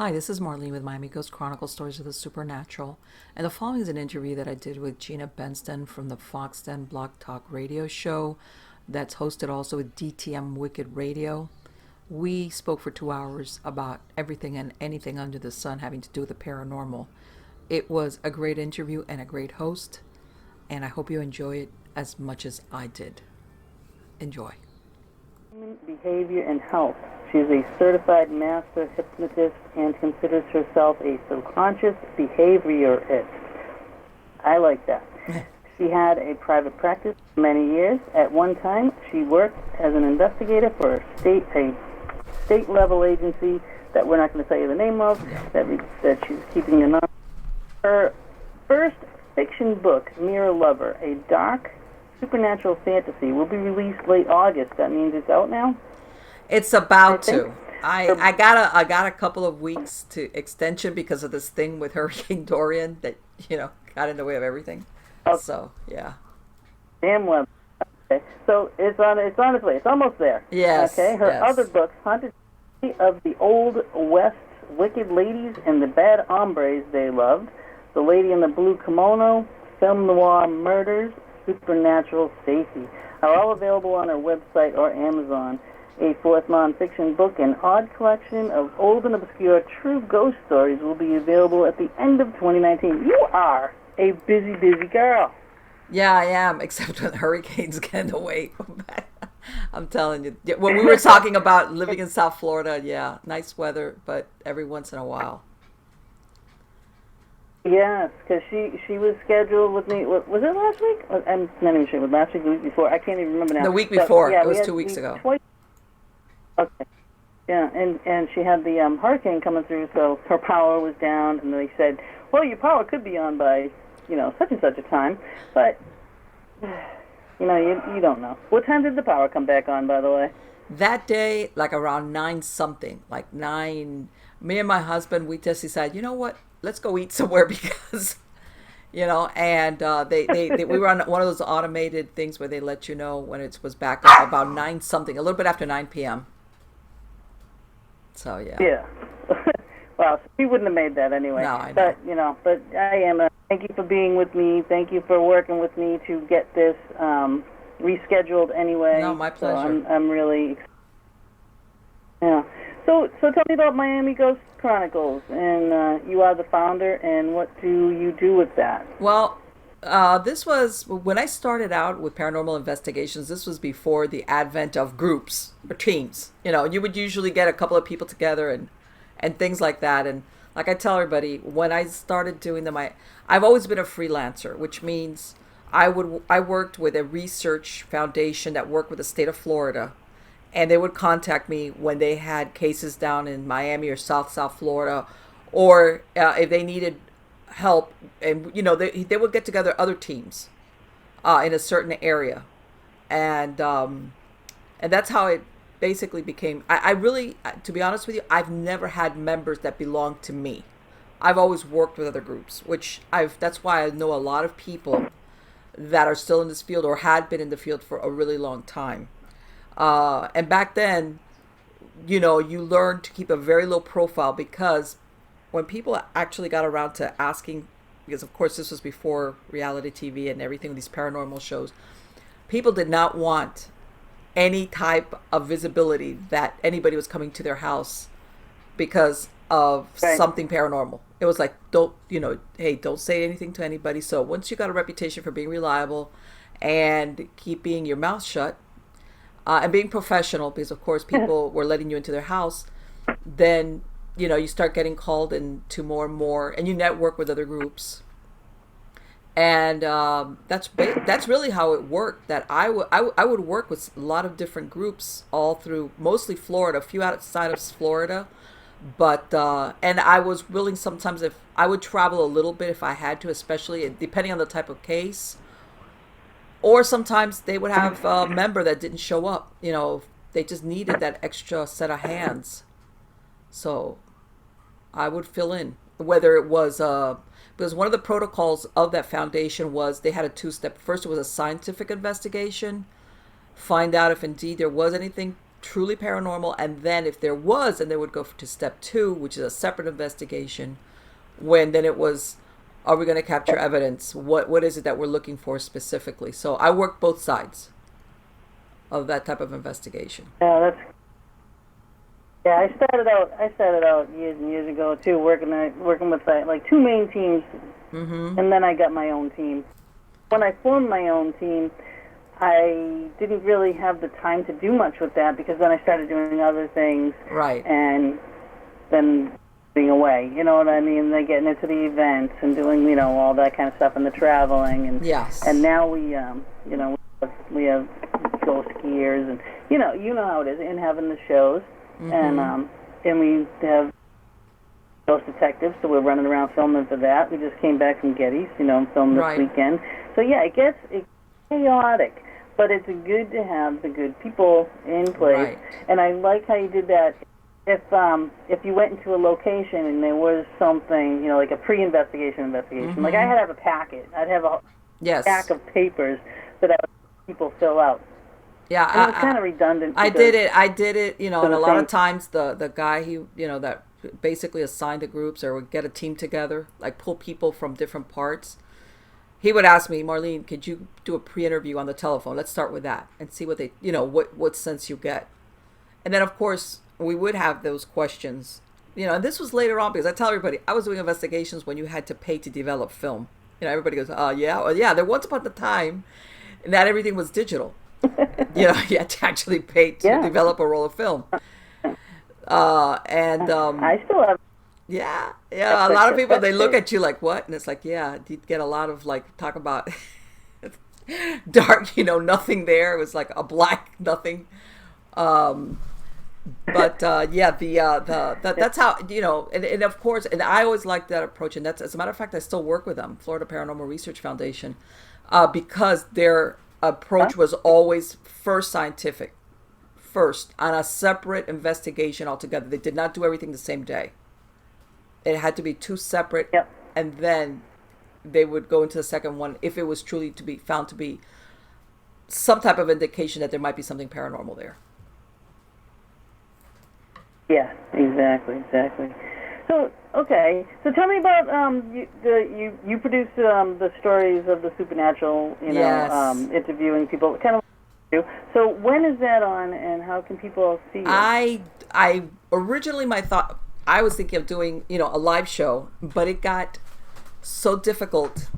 Hi, this is Marlene with Miami Ghost Chronicles Stories of the Supernatural, and the following is an interview that I did with Gina Bengston from the Fox 10 Blog Talk radio show that's hosted also with DTM Wicked Radio. We spoke for 2 hours about everything and anything under the sun having to do with the paranormal. It was a great interview and a great host, and I hope you enjoy it as much as I did. Enjoy. Behavior and health. She is a certified master hypnotist and considers herself a subconscious behaviorist. I like that. She had a private practice for many years. At one time, she worked as an investigator for a state level agency that we're not going to tell you the name of, that she's keeping an eye on. Her first fiction book, Mirror Lover, a dark supernatural fantasy, will be released late August. That means it's out now? It's about to. I got a couple of weeks to extension because of this thing with Hurricane Dorian that got in the way of everything. Okay. So yeah. Damn well. Okay. So it's on its way. It's almost there. Yes. Okay. Her yes. other books, Haunted of the Old West, Wicked Ladies and the Bad Hombres They Loved, The Lady in the Blue Kimono, Film Noir Murders, Supernatural Safety, are all available on her website or Amazon. A fourth nonfiction book, an odd collection of old and obscure true ghost stories, will be available at the end of 2019. You are a busy, busy girl. Yeah, I am, except when hurricanes get in the way. I'm telling you. When we were talking about living in South Florida, yeah, nice weather, but every once in a while. Yes, because she was scheduled with me. Was it last week? I'm not even sure. Was last week, the week before? I can't even remember now. The week before. Yeah, it was 2 weeks ago. Okay. Yeah, and she had the hurricane coming through, so her power was down, and they said, well, your power could be on by, such and such a time, but, you don't know. What time did the power come back on, by the way? That day, like around 9 something, like 9, me and my husband, we just decided, you know what, let's go eat somewhere because, and we were on one of those automated things where they let you know when it was back up about 9 something, a little bit after 9 p.m. So, yeah. Yeah. Well, we wouldn't have made that anyway. No, I know. But I am. Thank you for being with me. Thank you for working with me to get this rescheduled anyway. No, my pleasure. So I'm really excited. Yeah. So tell me about Miami Ghost Chronicles, and you are the founder, and what do you do with that? Well, this was, when I started out with paranormal investigations, this was before the advent of groups or teams. You would usually get a couple of people together and things like that. And like I tell everybody, when I started doing them, I've always been a freelancer, which means I worked with a research foundation that worked with the state of Florida. And they would contact me when they had cases down in Miami or South Florida, or if they needed help, and they would get together other teams in a certain area, and that's how it basically became. I really, to be honest with you, I've never had members that belong to me. I've always worked with other groups, that's why I know a lot of people that are still in this field or had been in the field for a really long time. And back then, you learned to keep a very low profile, because when people actually got around to asking, because of course this was before reality TV and everything, these paranormal shows, people did not want any type of visibility that anybody was coming to their house because of something paranormal. It was like, don't say anything to anybody. So once you got a reputation for being reliable and keeping your mouth shut, and being professional, because of course people were letting you into their house, then you start getting called into more and more, and you network with other groups, and that's really how it worked. That I would work with a lot of different groups all through, mostly Florida, a few outside of Florida, but and I was willing sometimes, if I would travel a little bit if I had to, especially depending on the type of case. Or sometimes they would have a member that didn't show up. They just needed that extra set of hands. So I would fill in. Whether it was, because one of the protocols of that foundation was they had a 2-step. First, it was a scientific investigation. Find out if indeed there was anything truly paranormal, and then if there was, and they would go to step 2, which is a separate investigation, when then it was, are we going to capture evidence? What is it that we're looking for specifically? So I work both sides of that type of investigation. Yeah, I started out years and years ago too, working with like 2 main teams, and then I got my own team. When I formed my own team, I didn't really have the time to do much with that, because then I started doing other things, Right. and then being away, you know what I mean? Then getting into the events and doing, you know, all that kind of stuff, and the traveling, and Yes. and now we, you know, we have ghost skiers, and you know how it is, and having the shows, and we have ghost detectives, so we're running around filming for that. We just came back from Getty's, you know, filmed this weekend. So yeah, it's chaotic, but it's good to have the good people in place. Right. And I like how you did that. If you went into a location and there was something, you know, like a pre-investigation, like I had to have a packet. I'd have a stack of papers that I would have people fill out. Yeah, and it was kind of redundant. I did it, you know, and a lot of times the guy you know, that basically assigned the groups or would get a team together, like pull people from different parts. He would ask me, Marlene, could you do a pre-interview on the telephone? Let's start with that and see what they, you know, what sense you get. And then, of course, we would have those questions, you know, and this was later on, because I tell everybody, I was doing investigations when you had to pay to develop film. You know, everybody goes, yeah, there once upon a time, not everything was digital. You know, you had to actually pay to develop a roll of film. I still have. Yeah. A lot of people, they look at you like, what? And it's like, yeah, you get a lot of like, talk about dark, you know, nothing there. It was like a black nothing. But that's how, you know, and of course, and I always liked that approach. And that's, as a matter of fact, I still work with them, Florida Paranormal Research Foundation, because their approach was always first scientific, first on a separate investigation altogether. They did not do everything the same day. It had to be 2 separate, and then they would go into the second one if it was truly to be found to be some type of indication that there might be something paranormal there. Yeah, exactly. So, okay. So tell me about you produced the stories of the supernatural, you know, interviewing people, kind of. So when is that on, and how can people see it? I originally I was thinking of doing, you know, a live show, but it got so difficult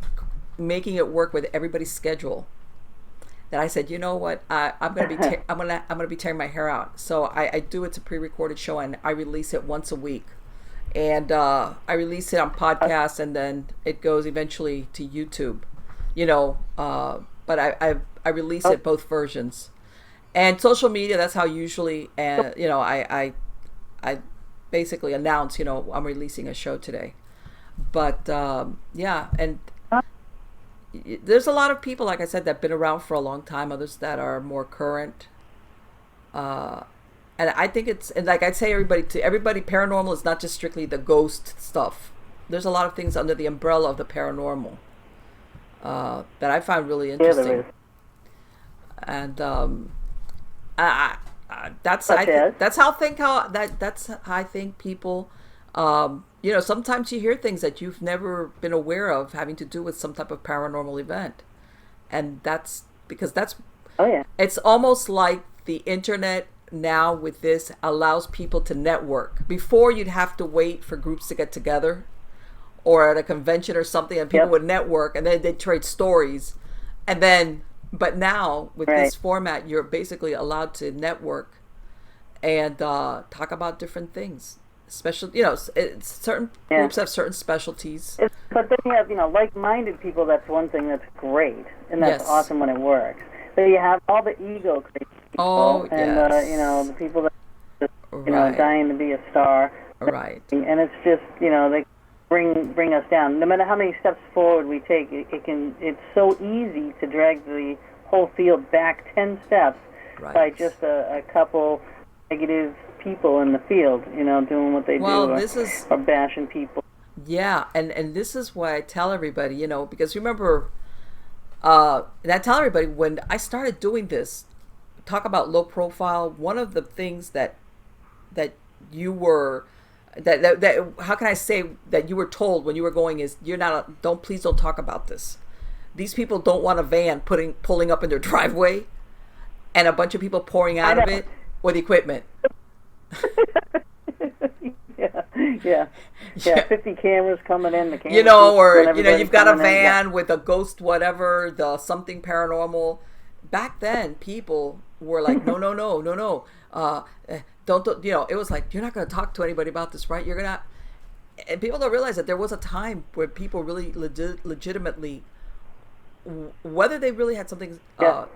making it work with everybody's schedule that I said, you know what, I'm gonna be tearing my hair out. So I do it's a pre-recorded show, and I release it once a week, and I release it on podcasts, and then it goes eventually to YouTube, you know. But I release it both versions, and social media. That's how usually, you know, I basically announce, you know, I'm releasing a show today. But and there's a lot of people, like I said, that have been around for a long time, others that are more current. And I think it's, and like I say, everybody, paranormal is not just strictly the ghost stuff. There's a lot of things under the umbrella of the paranormal that I find really interesting. Yeah, there is. And that's how I think people, you know, sometimes you hear things that you've never been aware of having to do with some type of paranormal event. And that's because it's almost like the internet now with this allows people to network. Before, you'd have to wait for groups to get together or at a convention or something, and people would network, and then they'd trade stories. And then, but now with this format, you're basically allowed to network and talk about different things. Special, you know, certain groups have certain specialties. But then you have, you know, like-minded people. That's one thing that's great, and that's awesome when it works. But you have all the ego crazy people, and you know, the people that you know, dying to be a star. Right. And it's just, you know, they bring us down. No matter how many steps forward we take, it's so easy to drag the whole field back 10 steps by just a couple negative people in the field, you know, doing what they do, or bashing people. Yeah, and this is why I tell everybody, you know, because remember, and I tell everybody, when I started doing this, talk about low profile, one of the things that you were that how can I say that you were told when you were going is you're not please don't talk about this. These people don't want a van pulling up in their driveway and a bunch of people pouring out of it with equipment. Yeah. 50 cameras coming in. The cameras, you've got a van with a ghost, whatever, the something paranormal. Back then, people were like, no. Don't. It was like, you're not going to talk to anybody about this, right? You're gonna. And people don't realize that there was a time where people really legitimately, whether they really had something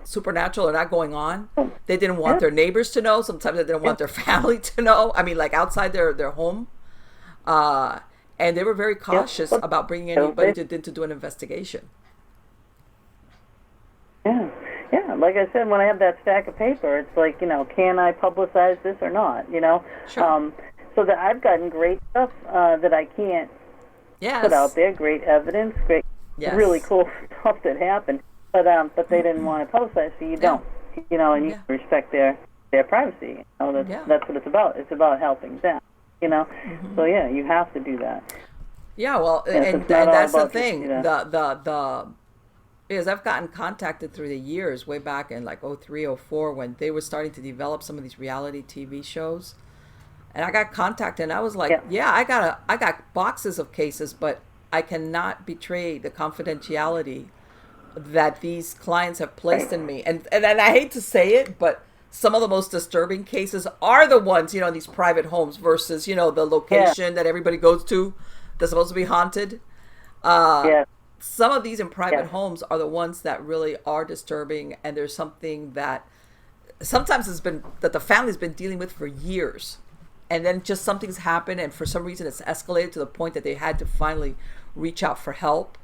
supernatural or not going on, they didn't want their neighbors to know. Sometimes they didn't want their family to know. I mean, like outside their home. And they were very cautious about bringing anybody to do an investigation. Yeah. Like I said, when I have that stack of paper, it's like, can I publicize this or not? Sure. So that I've gotten great stuff that I can't put out there. Great evidence, really cool stuff that happened. But they didn't want to publicize, so you don't. And you respect their privacy. That's what it's about. It's about helping them. So you have to do that. Yeah, well, and that's the thing. Because I've gotten contacted through the years, way back in like 03, 04, when they were starting to develop some of these reality TV shows, and I got contacted, and I was like, I got boxes of cases, but I cannot betray the confidentiality that these clients have placed in me, and I hate to say it, but some of the most disturbing cases are the ones, in these private homes versus, the location that everybody goes to that's supposed to be haunted. Some of these in private homes are the ones that really are disturbing, and there's something that sometimes that the family's been dealing with for years, and then just something's happened, and for some reason it's escalated to the point that they had to finally reach out for help.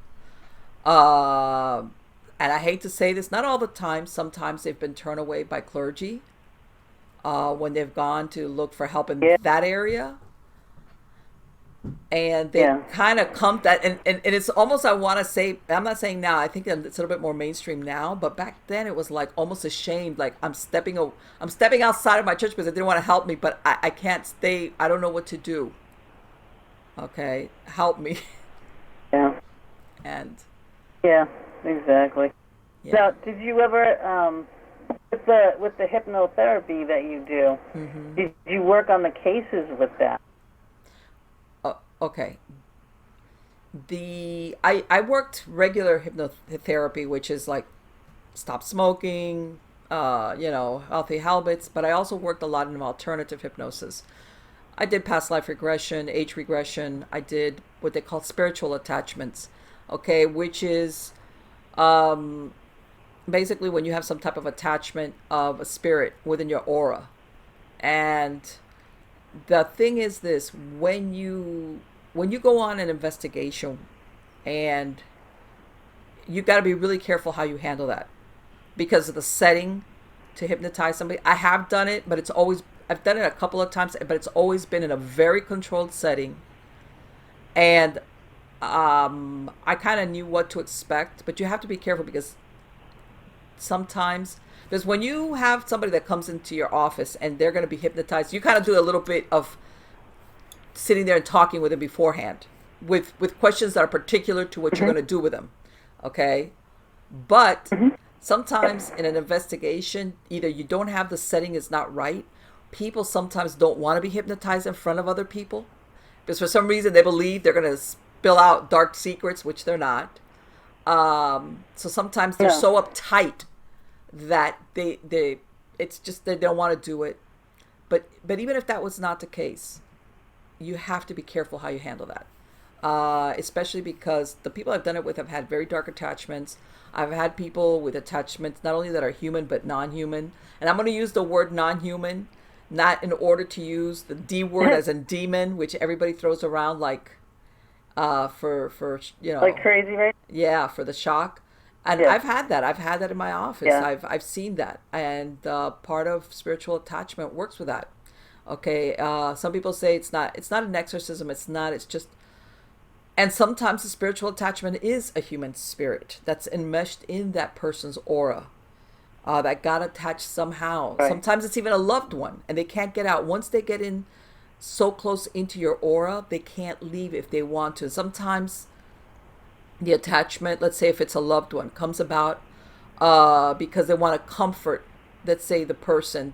And I hate to say this, not all the time. Sometimes they've been turned away by clergy when they've gone to look for help in that area. And they kind of come and it's almost, I want to say, I'm not saying now, I think it's a little bit more mainstream now, but back then it was like almost ashamed, like I'm stepping outside of my church because they didn't want to help me, but I can't stay, I don't know what to do. Okay, help me. Yeah. And exactly. Now, did you ever with the hypnotherapy that you do, did you work on the cases with that? Okay. I worked regular hypnotherapy, which is like stop smoking, healthy habits, but I also worked a lot in alternative hypnosis. I did past life regression, age regression. I did what they call spiritual attachments, which is basically when you have some type of attachment of a spirit within your aura. And the thing is this, when you go on an investigation, and you got to be really careful how you handle that because of the setting to hypnotize somebody. I have done it, but I've done it a couple of times, but it's always been in a very controlled setting. And I kind of knew what to expect, but you have to be careful because when you have somebody that comes into your office and they're going to be hypnotized, you kind of do a little bit of sitting there and talking with them beforehand with questions that are particular to what you're going to do with them. Okay. But sometimes in an investigation, either you don't have the setting is not right. People sometimes don't want to be hypnotized in front of other people because for some reason they believe they're going to spill out dark secrets, which they're not. So sometimes they're so uptight that they don't want to do it. But even if that was not the case, you have to be careful how you handle that. Especially because the people I've done it with have had very dark attachments. I've had people with attachments not only that are human but non-human. And I'm going to use the word non-human, not in order to use the D word as in demon, which everybody throws around like for like crazy, right? Yeah, for the shock. And I've had that in my office. I've seen that, and part of spiritual attachment works with that. Okay, some people say it's not an exorcism. It's just, and sometimes the spiritual attachment is a human spirit that's enmeshed in that person's aura. that got attached somehow. Right. Sometimes it's even a loved one, and they can't get out. Once they get in so close into your aura, they can't leave if they want to. Sometimes the attachment, let's say if it's a loved one, comes about because they want to comfort, let's say, the person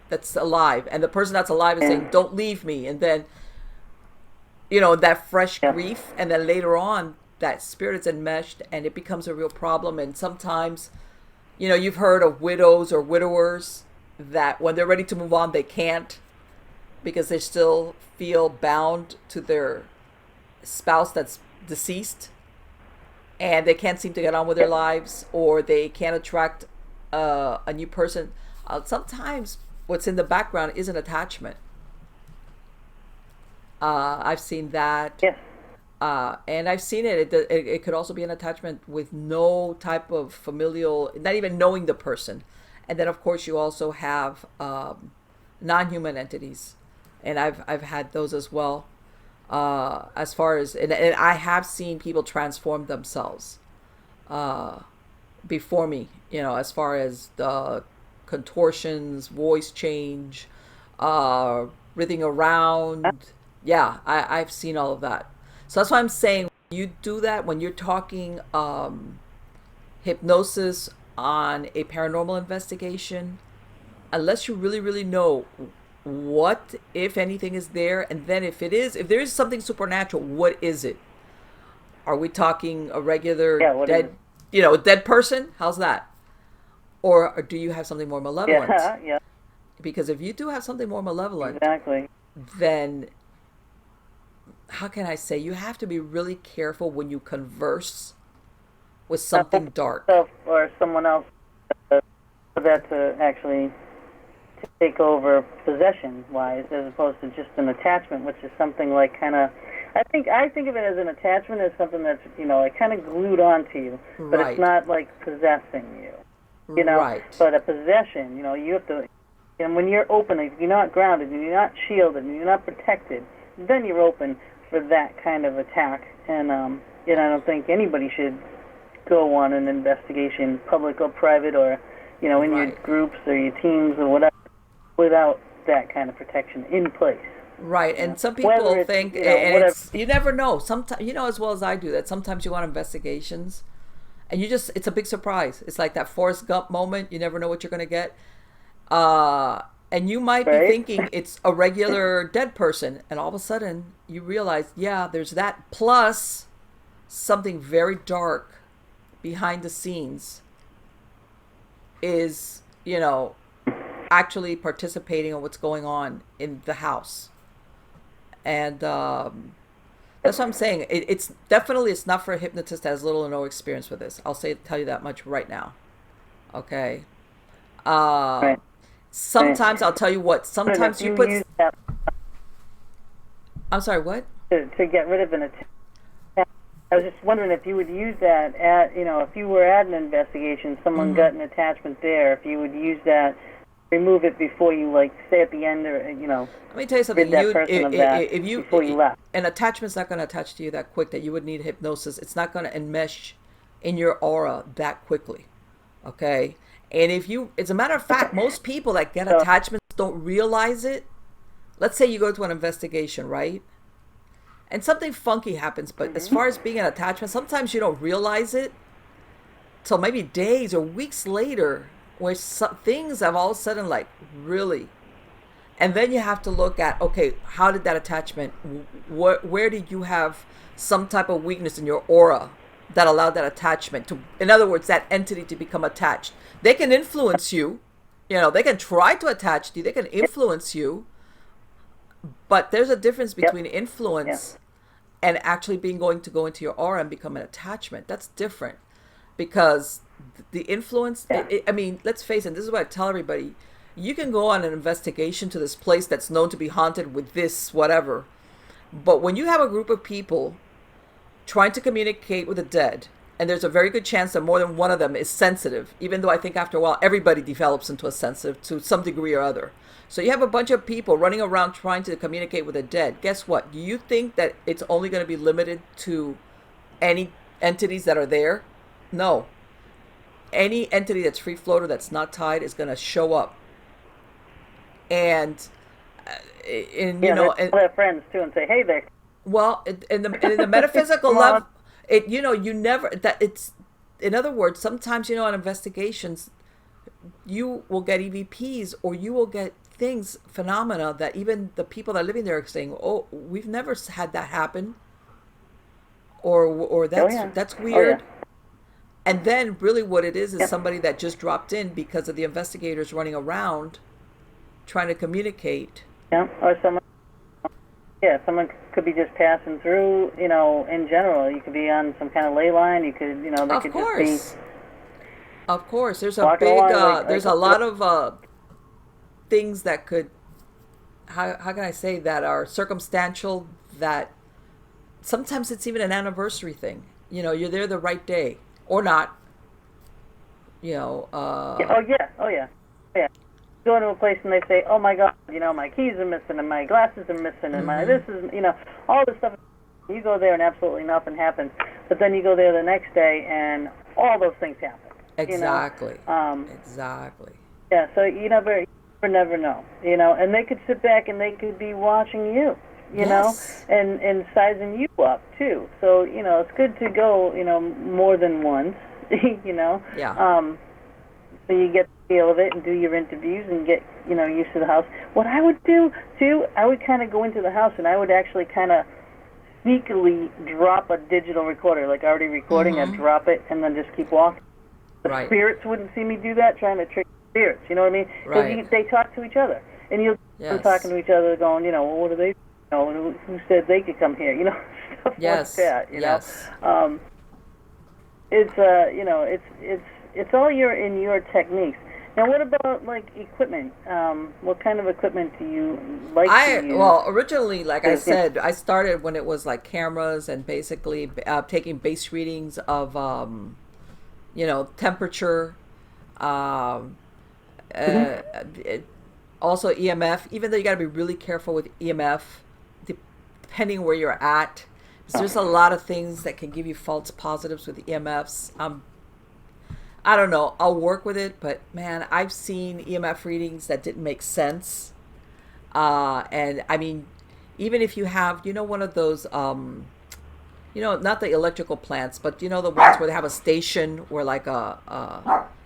that's alive, and the person that's alive is saying, "Don't leave me," and then that fresh grief, and then later on that spirit is enmeshed and it becomes a real problem. And sometimes you've heard of widows or widowers that when they're ready to move on, they can't, because they still feel bound to their spouse that's deceased, and they can't seem to get on with their lives, or they can't attract a new person. Sometimes what's in the background is an attachment. I've seen that. Yes. And I've seen it. It could also be an attachment with no type of familial, not even knowing the person. And then, of course, you also have non-human entities. And I've had those as well. As far as, and I have seen people transform themselves before me, as far as the contortions, voice change, writhing around. Yeah, I've seen all of that. So that's why I'm saying, you do that when you're talking hypnosis on a paranormal investigation, unless you really, really know what, if anything, is there. And then if there is something supernatural, what is it? Are we talking a regular dead, dead person? How's that? Or do you have something more malevolent? Yeah. Because if you do have something more malevolent, Exactly. then how can I say, you have to be really careful when you converse with something dark. Or someone else for that to actually take over possession-wise, as opposed to just an attachment, which is something like kind of, I think of it as an attachment as something that's, like kind of glued onto you, but Right. It's not like possessing you, Right. But a possession, you have to, and when you're open, if you're not grounded and you're not shielded and you're not protected, then you're open for that kind of attack. And I don't think anybody should go on an investigation, public or private, or in your Right. groups or your teams or whatever, without that kind of protection in place. Right, and some Whether people it's, think, whatever. and it's, you never know. Sometimes, as well as I do, that sometimes you want investigations, and it's a big surprise. It's like that Forrest Gump moment. You never know what you're going to get. And you might be Right. thinking it's a regular dead person, and all of a sudden you realize, yeah, there's that, plus something very dark behind the scenes is, actually participating in what's going on in the house. And that's what I'm saying. It's not for a hypnotist that has little or no experience with this. Tell you that much right now. Okay. Right. Sometimes I'll tell you what. Sometimes you put. use that I'm sorry. What? to get rid of an attack. I was just wondering if you would use that if you were at an investigation, someone got an attachment there, if you would use that, remove it before you stay at the end, or Let me tell you something. rid that person of that before you left. An attachment's not going to attach to you that quick that you would need hypnosis. It's not going to enmesh in your aura that quickly. Okay? And as a matter of fact, most people that get attachments don't realize it. Let's say you go to an investigation, right? And something funky happens, but as far as being an attachment, sometimes you don't realize it till maybe days or weeks later, where things have all of a sudden really. And then you have to look at, okay, how did that attachment, where did you have some type of weakness in your aura that allowed that attachment to, in other words, that entity to become attached? They can influence you, they can try to attach to you, they can influence you, but there's a difference between influence and actually going to into your aura and become an attachment. That's different, because the influence, I mean, let's face it, this is what I tell everybody. You can go on an investigation to this place that's known to be haunted with this, whatever. But when you have a group of people trying to communicate with the dead, and there's a very good chance that more than one of them is sensitive, even though I think after a while everybody develops into a sensitive to some degree or other. So you have a bunch of people running around trying to communicate with the dead. Guess what? Do you think that it's only going to be limited to any entities that are there? No. any entity that's free floater that's not tied is going to show up. And they're friends too, and say, "Hey there." Well, in the metaphysical level, you never that it's. In other words, sometimes on investigations, you will get EVPs or you will get phenomena that even the people that are living there are saying, "Oh, we've never had that happen," or that's weird. And then really what it is somebody that just dropped in because of the investigators running around trying to communicate. Yeah, or someone someone could be just passing through, in general. You could be on some kind of ley line. You could, they could just be... Of course. There's a big, there's a lot of things that could, how can I say, that are circumstantial, that sometimes it's even an anniversary thing. You're there the right day or not. Oh yeah. Go into a place and they say, "Oh my God, my keys are missing and my glasses are missing and my this is, all this stuff." You go there and absolutely nothing happens, but then you go there the next day and all those things happen. Exactly. Exactly. Yeah. So you never know. And they could sit back and they could be watching you. And sizing you up too. So it's good to go. More than once. Yeah. So you get the feel of it and do your interviews and get, used to the house. What I would do, too, I would kind of go into the house and I would actually kind of sneakily drop a digital recorder, like already recording, I'd drop it and then just keep walking. The spirits wouldn't see me do that, trying to trick spirits, you know what I mean? Because they talk to each other. And you'll be talking to each other going, well, what do they who said they could come here, stuff like that, It's all in your techniques. Now, what about like equipment? What kind of equipment do you like to use? Well, originally, like I said, I started when it was like cameras and basically taking base readings of, temperature, also EMF. Even though you got to be really careful with EMF, depending where you're at. There's a lot of things that can give you false positives with EMFs. I don't know. I'll work with it, but man, I've seen EMF readings that didn't make sense. And I mean, even if you have, one of those, not the electrical plants, but the ones where they have a station where like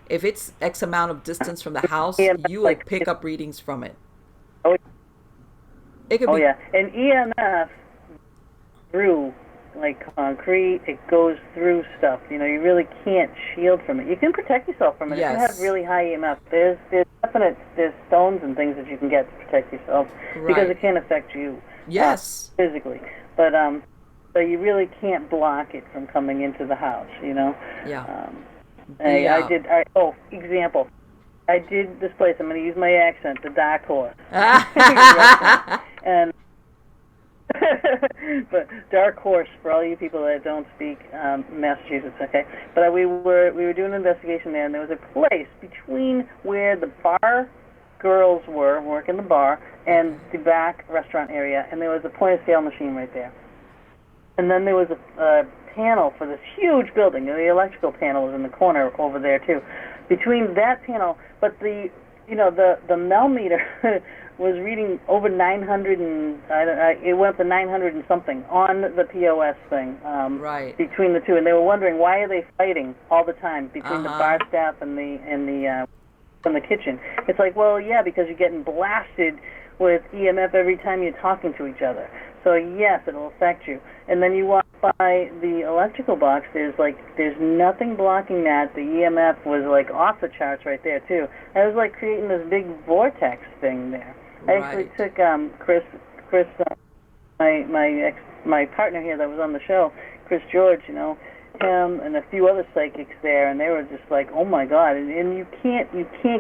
if it's X amount of distance from the house, you will pick up readings from it. It could be. And EMF through like concrete, it goes through stuff. You really can't shield from it. You can protect yourself from it. If you have really high EMF, there's stones and things that you can get to protect yourself because it can affect you physically. But so you really can't block it from coming into the house. Example. I did this place. I'm going to use my accent, the Dark Horse, and. But Dark Horse, for all you people that don't speak Massachusetts, okay? But we were doing an investigation there, and there was a place between where the bar girls were working the bar and the back restaurant area, and there was a point-of-sale machine right there. And then there was a panel for this huge building. The electrical panel was in the corner over there too. Between that panel, but the millimeter was reading over 900 and it went up to 900 and something on the POS thing. Between the two, and they were wondering why are they fighting all the time between the bar staff and the from the kitchen. It's like, well, yeah, because you're getting blasted with EMF every time you're talking to each other. So yes, it'll affect you. And then you walk by the electrical box. There's nothing blocking that. The EMF was like off the charts right there too. I was like creating this big vortex thing there. I actually took Chris, my partner here that was on the show, Chris George, him and a few other psychics there, and they were just like, oh my God! And you can't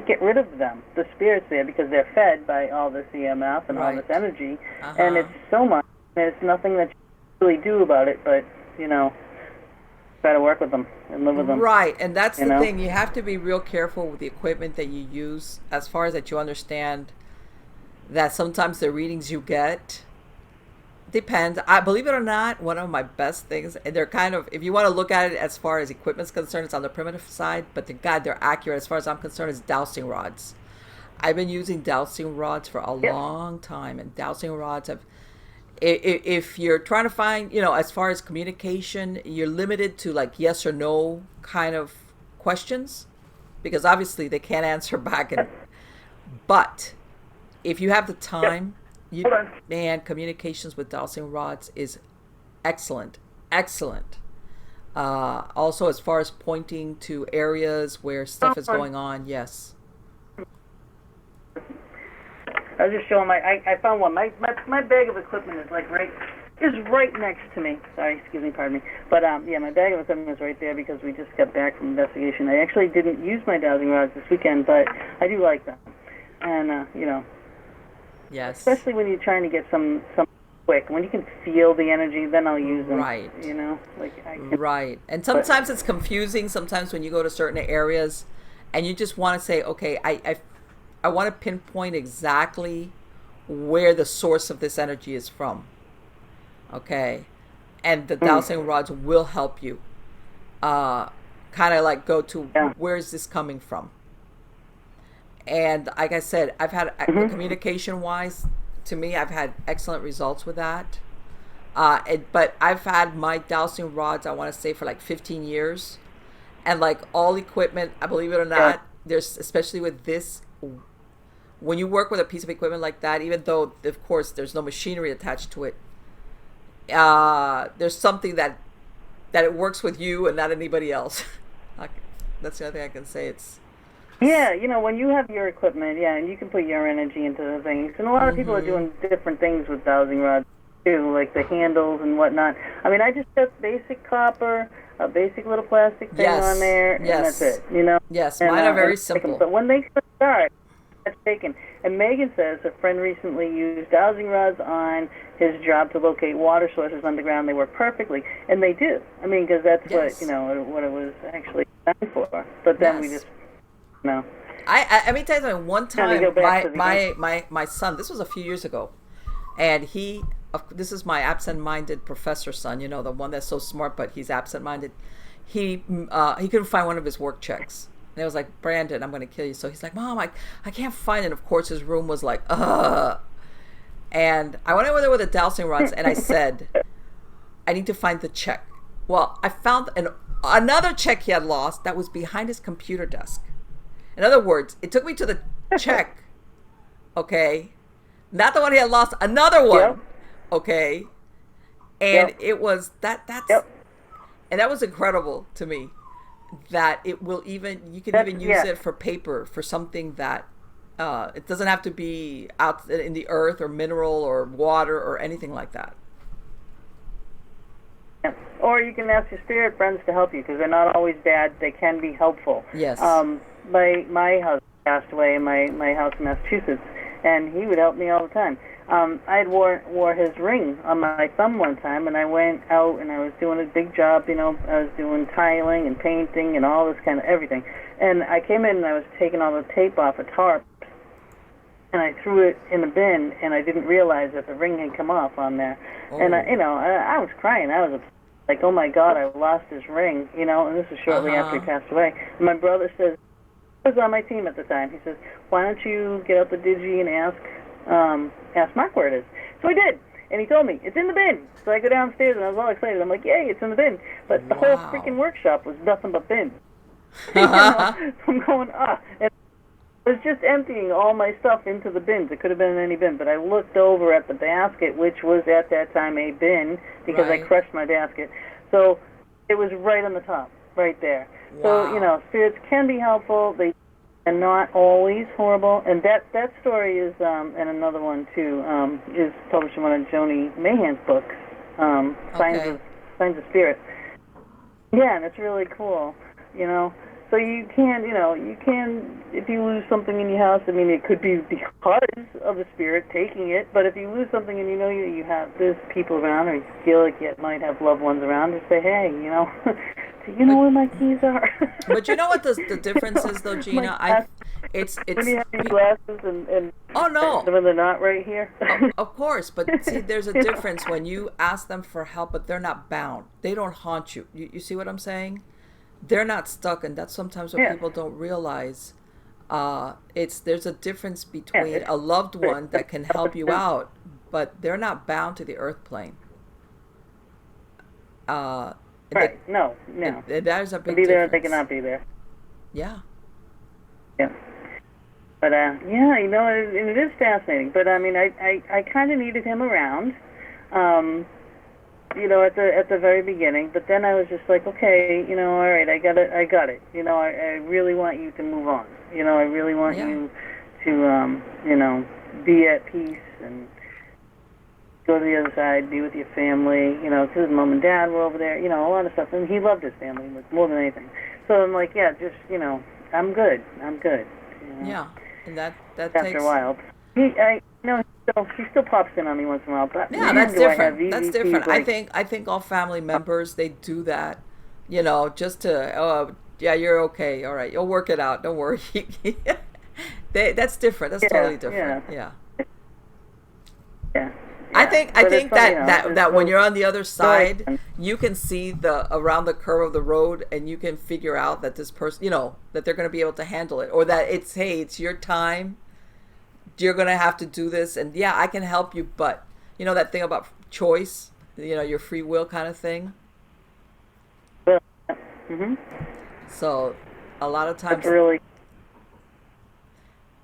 get rid of them, the spirits there, because they're fed by all this EMF and all this energy, and it's so much. There's nothing that you can really do about it, but try to work with them and live with them. Right, and that's the thing. You have to be real careful with the equipment that you use, as far as that you understand that sometimes the readings you get, Depends. I believe it or not, one of my best things, and they're kind of, if you want to look at it as far as equipment's concerned, it's on the primitive side, but God, they're accurate as far as I'm concerned, is dowsing rods. I've been using dowsing rods for a Yep. long time, and dowsing rods have, if you're trying to find, as far as communication, you're limited to like yes or no kind of questions, because obviously they can't answer back. But if you have the Yep. time, Hold on. man, communications with dowsing rods is excellent, excellent. Also, as far as pointing to areas where stuff is going on, yes. I was just showing I found one. My bag of equipment is like right next to me. Sorry, excuse me, pardon me. But yeah, my bag of equipment is right there because we just got back from investigation. I actually didn't use my dowsing rods this weekend, but I do like them. And Yes. especially when you're trying to get some quick. When you can feel the energy, then I'll use them. Right. Like I can. Right. And sometimes it's confusing. Sometimes when you go to certain areas and you just want to say, okay, I want to pinpoint exactly where the source of this energy is from. Okay. And the dowsing rods will help you kind of like go to where is this coming from. And like I said, I've had communication wise, to me, I've had excellent results with that. But I've had my dowsing rods, I want to say, for like 15 years. And like all equipment, I believe it or not, there's, especially with this, when you work with a piece of equipment like that, even though, of course, there's no machinery attached to it, there's something that it works with you and not anybody else. That's the other thing I can say. Yeah, when you have your equipment, and you can put your energy into the things. And a lot of people are doing different things with dowsing rods, too, like the handles and whatnot. I mean, I just got basic copper, a basic little plastic thing on there, and that's it, Yes, and, mine are very simple. But when they start, that's taken. And Megan says a friend recently used dowsing rods on his job to locate water sources underground. They work perfectly, and they do. I mean, because that's what it was actually designed for. But then we just... No. I mean, tell you something. One time, my son. This was a few years ago, and this is my absent-minded professor son. The one that's so smart, but he's absent-minded. He couldn't find one of his work checks, and it was like, Brandon, I'm going to kill you. So he's like, Mom, I can't find it. And of course, his room was like, ugh. And I went over there with the dowsing rods, and I said, I need to find the check. Well, I found another check he had lost that was behind his computer desk. In other words, it took me to the check, okay, not the one he had lost, another one, okay, and it was and that was incredible to me, that you can even use it for paper, for something that it doesn't have to be out in the earth or mineral or water or anything like that. Yeah. Or you can ask your spirit friends to help you, because they're not always bad. They can be helpful. Yes. My husband passed away in my house in Massachusetts, and he would help me all the time. I had wore his ring on my thumb one time, and I went out and I was doing a big job. I was doing tiling and painting and all this kind of everything. And I came in and I was taking all the tape off a tarp, and I threw it in the bin, and I didn't realize that the ring had come off on there. Oh. And I was crying. I was like, oh my God, I lost his ring. And this was shortly after he passed away. And my brother says, he was on my team at the time. He says, why don't you get out the digi and ask Mark where it is? So I did. And he told me, it's in the bin. So I go downstairs, and I was all excited. I'm like, yay, it's in the bin. But the whole freaking workshop was nothing but bins. So I'm going, and I was just emptying all my stuff into the bins. It could have been in any bin. But I looked over at the basket, which was at that time a bin, because I crushed my basket. So it was right on the top, right there. Wow. So, spirits can be helpful. They are not always horrible. And that story is, and another one too, is published in one of Joni Mayhan's books, Signs of Spirit. Yeah, and it's really cool, So you can, if you lose something in your house, I mean, it could be because of the spirit taking it, but if you lose something and you have, there's people around, or you feel like you might have loved ones around, just say, hey, do you know where my keys are? But you know what the difference is, though, Gina? It's when you have your glasses and oh, no. when they're not right here. Of course, but see, there's a difference when you ask them for help, but they're not bound. They don't haunt you. You see what I'm saying? They're not stuck, and that's sometimes what people don't realize. There's a difference between a loved one that can help you out, but they're not bound to the earth plane. Right. No. There's a big difference. Be there, they cannot be there. Yeah. Yeah. But it is fascinating. But I mean, I kind of needed him around, at the very beginning. But then I was just like, okay, all right, I got it. I really want you to move on. I really want you to, be at peace and go to the other side, be with your family, because his mom and dad were over there, a lot of stuff. And he loved his family more than anything. So I'm like, yeah, just, I'm good. Yeah, and that after takes a while. He still pops in on me once in a while. But yeah, that's different. That's different. Like, I think all family members, they do that, just to you're okay, all right, you'll work it out, don't worry. That's different. That's totally different. Yeah. I think that when you're on the other side, you can see around the curve of the road, and you can figure out that this person, that they're going to be able to handle it, or that it's your time. You're going to have to do this, and I can help you, but that thing about choice, your free will kind of thing. Mm-hmm. So, a lot of times. That's really.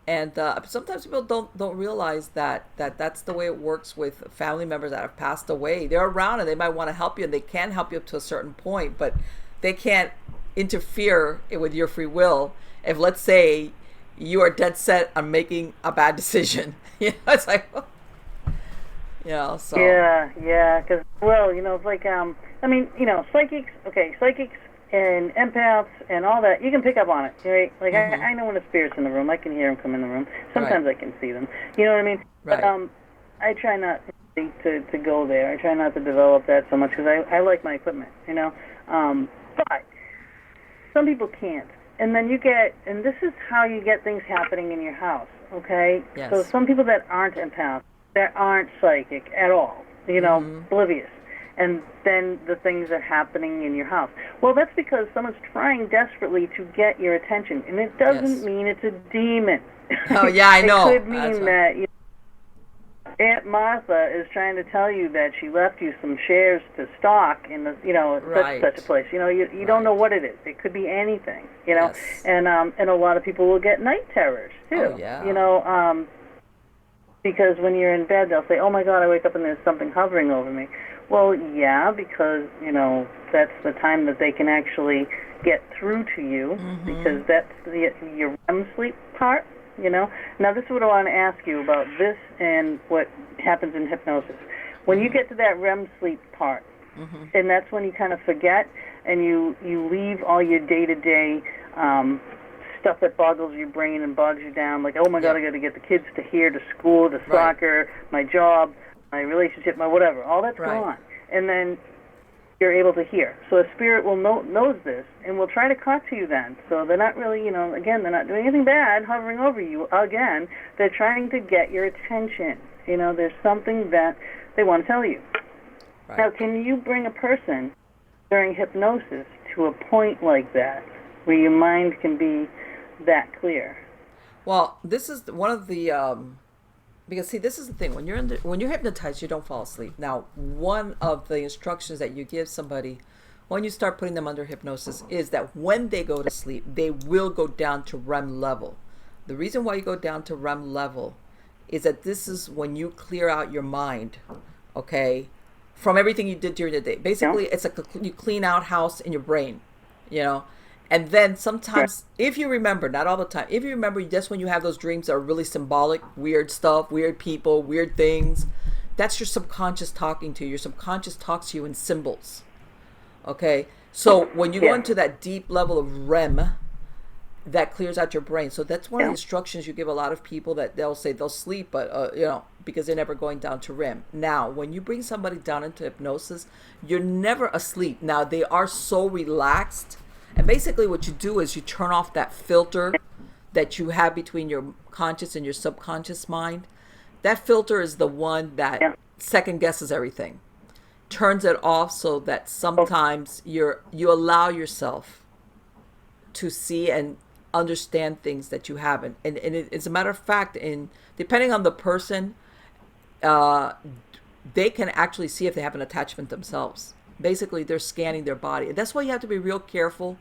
And sometimes people don't realize that's the way it works with family members that have passed away. They're around and they might want to help you, and they can help you up to a certain point, but they can't interfere with your free will. If, let's say, you are dead set on making a bad decision, it's like, so. Yeah, because it's like psychics and empaths and all that, you can pick up on it, right? Like, mm-hmm. I know when a spirit's in the room. I can hear them come in the room. Sometimes I can see them. You know what I mean? Right. But I try not to go there. I try not to develop that so much because I like my equipment, But some people can't. And then and this is how you get things happening in your house, okay? Yes. So some people that aren't empaths, that aren't psychic at all, mm-hmm. oblivious. And then the things are happening in your house. Well, that's because someone's trying desperately to get your attention, and it doesn't mean it's a demon. Oh, yeah, I know. It could mean that Aunt Martha is trying to tell you that she left you some shares to stock in the, such a place. You don't know what it is. It could be anything. Yes. And a lot of people will get night terrors too. Oh, yeah. Because when you're in bed, they'll say, "Oh my God, I wake up and there's something hovering over me." Well, yeah, because, that's the time that they can actually get through to you, mm-hmm. because that's your REM sleep part, Now, this is what I want to ask you about this and what happens in hypnosis. When you get to that REM sleep part, mm-hmm. and that's when you kind of forget and you leave all your day-to-day stuff that boggles your brain and bogs you down, like, oh my God, I got to get the kids to here, to school, to soccer, my job, my relationship, my whatever, all that's gone. And then you're able to hear. So a spirit will knows this and will try to talk to you then. So they're not really, again, they're not doing anything bad, hovering over you. Again, they're trying to get your attention. There's something that they want to tell you. Right. Now, can you bring a person during hypnosis to a point like that where your mind can be that clear? Well, this is one of the because see, this is the thing, when you're hypnotized, you don't fall asleep. Now, one of the instructions that you give somebody when you start putting them under hypnosis is that when they go to sleep, they will go down to REM level. The reason why you go down to REM level is that this is when you clear out your mind, okay, from everything you did during the day. Basically, it's like you clean out house in your brain, And then sometimes, if you remember, not all the time, if you remember, just when you have those dreams that are really symbolic, weird stuff, weird people, weird things, that's your subconscious talking to you. Your subconscious talks to you in symbols. Okay? So when you go into that deep level of REM, that clears out your brain. So that's one of the instructions you give a lot of people, that they'll say they'll sleep, but because they're never going down to REM. Now, when you bring somebody down into hypnosis, you're never asleep. Now, they are so relaxed. And basically what you do is you turn off that filter that you have between your conscious and your subconscious mind. That filter is the one that second guesses everything. Turns it off so that sometimes you allow yourself to see and understand things that you haven't. And it's a matter of fact, depending on the person, they can actually see if they have an attachment themselves. Basically, they're scanning their body. And that's why you have to be real careful,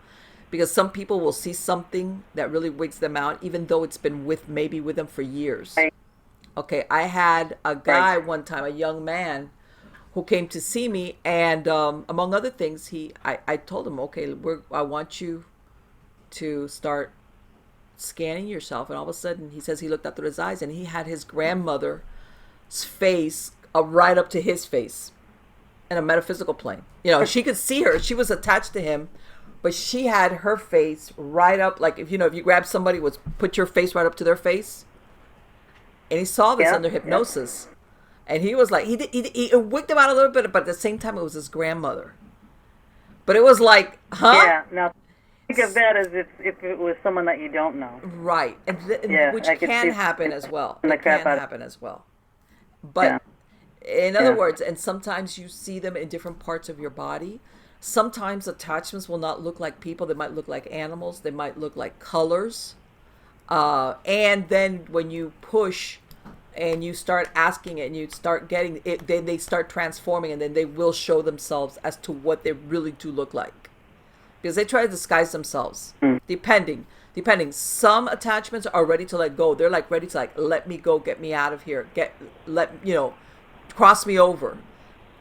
because some people will see something that really wigs them out, even though it's been with them for years. Okay, I had a guy one time, a young man, who came to see me, and among other things, I told him, okay, I want you to start scanning yourself. And all of a sudden, he says he looked up through his eyes, and he had his grandmother's face right up to his face in a metaphysical plane. She could see her. She was attached to him, but she had her face right up, like if you grab somebody, put your face right up to their face. And he saw this under hypnosis. And he was like, he wigged him out a little bit, but at the same time, it was his grandmother. But it was like, huh? Yeah, now think of that as if it was someone that you don't know. Right. Which can happen as well. It can happen as well. But in other words, and sometimes you see them in different parts of your body. Sometimes attachments will not look like people. They might look like animals. They might look like colors. And then when you push and you start asking it and you start getting it, then they start transforming, and then they will show themselves as to what they really do look like, because they try to disguise themselves. Depending, some attachments are ready to let go. They're like ready to let me go, get me out of here, cross me over.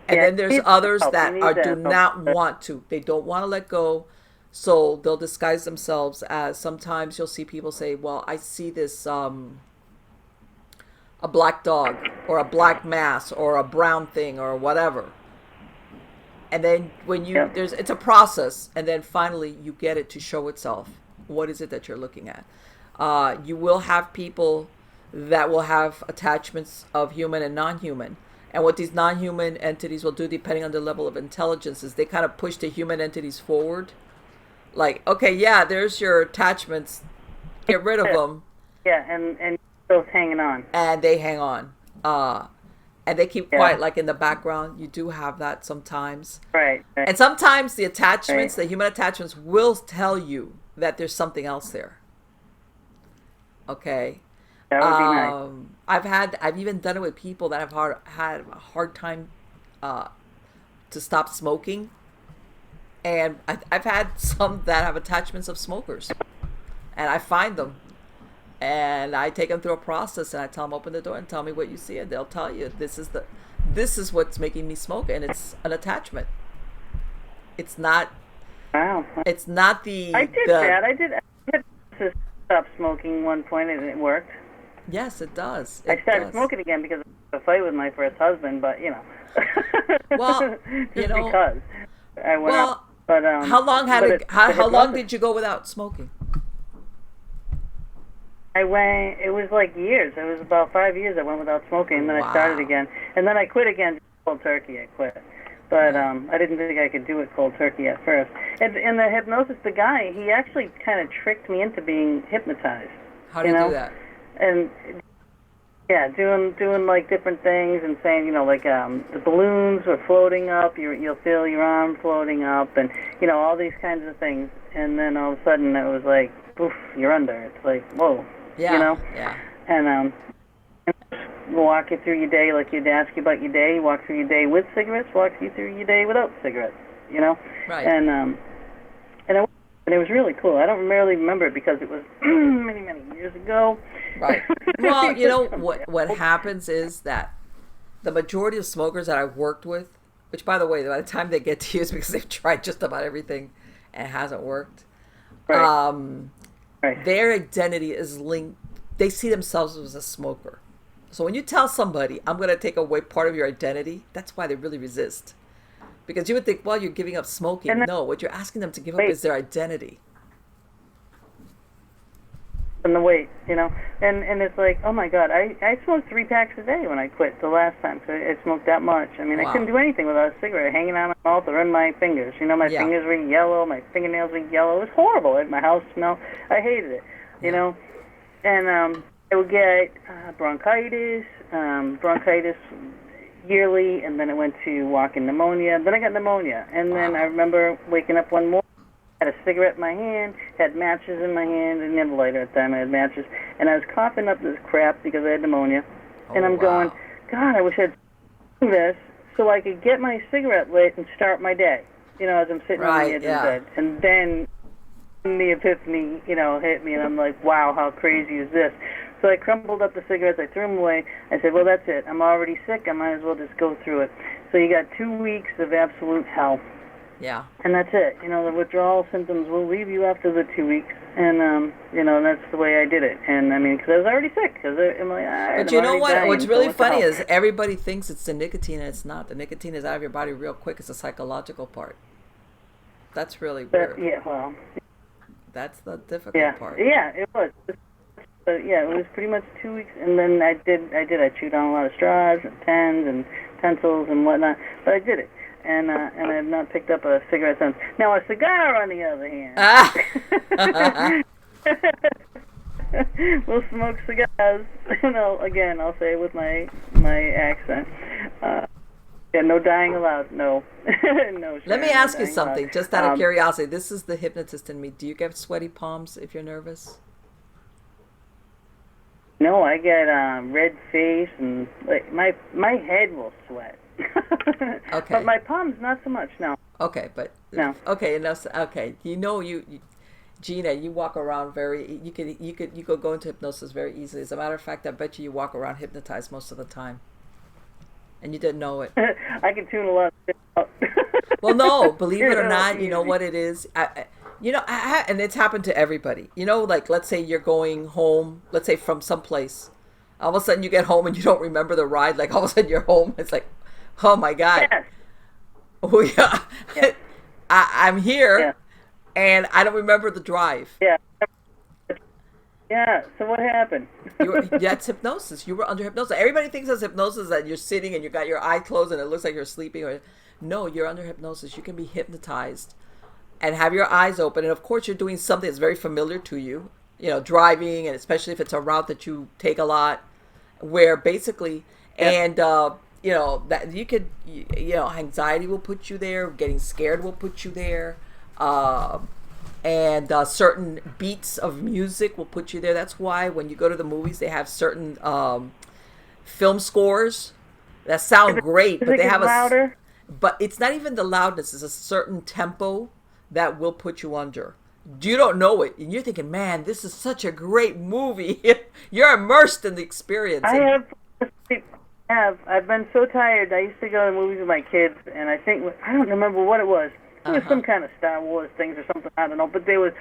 And then there's others that do not want to. They don't want to let go. So they'll disguise themselves as, sometimes you'll see people say, well, I see this, a black dog or a black mass or a brown thing or whatever. And then when it's a process, and then finally you get it to show itself. What is it that you're looking at? You will have people that will have attachments of human and non-human. And what these non-human entities will do, depending on the level of intelligence, is they kind of push the human entities forward. Like, okay, there's your attachments. Get rid of them. Yeah, and still hanging on. And they hang on. And they keep quiet, like in the background. You do have that sometimes. Right. And sometimes the attachments, the human attachments, will tell you that there's something else there. Okay. That would be nice. I've even done it with people that have had a hard time to stop smoking. And I've had some that have attachments of smokers, and I find them, and I take them through a process, and I tell them, open the door and tell me what you see, and they'll tell you this is what's making me smoke, and it's an attachment. It's not. Wow. It's not the. I did that. I had to stop smoking one point, and it worked. Yes, it does. I started smoking again because of a fight with my first husband, but Well, because I went out. But how long did you go without smoking? It was like years. It was about 5 years I went without smoking, and then I started again. And then I quit again, cold turkey, I quit. But I didn't think I could do it cold turkey at first. And in the hypnosis, the guy, he actually kind of tricked me into being hypnoptized. How do you do that? And doing like different things and saying, the balloons were floating up, you'll feel your arm floating up, and, all these kinds of things. And then all of a sudden it was like, poof, you're under. It's like, whoa, Yeah. And walk you through your day, like you'd ask you about your day, walk through your day with cigarettes, walk you through your day without cigarettes, Right. And it was really cool. I don't really remember it because it was many, many years ago. Right. Well, what happens is that the majority of smokers that I've worked with, which, by the way, by the time they get to you, is because they've tried just about everything and it hasn't worked. Right. Their identity is linked. They see themselves as a smoker. So when you tell somebody, I'm going to take away part of your identity, that's why they really resist. Because you would think, well, you're giving up smoking. No, what you're asking them to give up is their identity. and the weight, and it's like, oh my God, I smoked 3 packs a day when I quit the last time. So I smoked that much. I mean, I couldn't do anything without a cigarette hanging out of my mouth or in my fingers. My fingers were yellow, my fingernails were yellow. It was horrible. My house smelled. I hated it, and I would get bronchitis yearly, and then it went to walking pneumonia. Then I got pneumonia, and then I remember waking up one morning. Had a cigarette in my hand, had matches in my hand, and never lighter at the time. I had matches, and I was coughing up this crap because I had pneumonia. And I'm going, God, I wish I'd do this so I could get my cigarette lit and start my day. As I'm sitting on the edge of bed. And then the epiphany, hit me, and I'm like, wow, how crazy is this? So I crumpled up the cigarettes, I threw them away. I said, well, that's it. I'm already sick. I might as well just go through it. So you got 2 weeks of absolute hell. Yeah. And that's it. The withdrawal symptoms will leave you after the 2 weeks. And, that's the way I did it. And, I mean, because I was already sick. I'm like, but you know what? What's really funny is everybody thinks it's the nicotine, and it's not. The nicotine is out of your body real quick. It's the psychological part. That's really weird. That's the difficult part. Yeah, it was. But, it was pretty much 2 weeks. And then I chewed on a lot of straws and pens and pencils and whatnot. But I did it. And I have not picked up a cigarette since. Now, a cigar, on the other hand. We'll smoke cigars. Again, I'll say it with my accent. No dying allowed. No. No. Let me ask you something, just out of curiosity. This is the hypnotist in me. Do you get sweaty palms if you're nervous? No, I get red face, and like my head will sweat. Okay. But my palms, not so much. No. Okay, but no. Okay, enough. Okay, Gina, you walk around you could go into hypnosis very easily. As a matter of fact, I bet you walk around hypnotized most of the time, and you didn't know it. I can tune a lot of shit out. Well, no, believe it or not, you know what it is. And it's happened to everybody. Like let's say you're going home, let's say from someplace. All of a sudden you get home and you don't remember the ride. Like all of a sudden you're home. It's like, oh my God. Yes. Oh yeah. Yes. I'm here. Yeah. And I don't remember the drive. Yeah. Yeah. So what happened? That's hypnosis. You were under hypnosis. Everybody thinks it's hypnosis that you're sitting and you got your eye closed and it looks like you're sleeping. No, you're under hypnosis. You can be hypnotized and have your eyes open. And of course, you're doing something that's very familiar to you. Driving, and especially if it's a route that you take a lot, where basically, and that you could, anxiety will put you there. Getting scared will put you there. And certain beats of music will put you there. That's why when you go to the movies, they have certain film scores that sound great, but they have louder? But it's not even the loudness. It's a certain tempo that will put you under. You don't know it, and you're thinking, "Man, this is such a great movie." You're immersed in the experience. I've been so tired. I used to go to the movies with my kids, and I don't remember what it was. It was some kind of Star Wars things or something, I don't know. But there was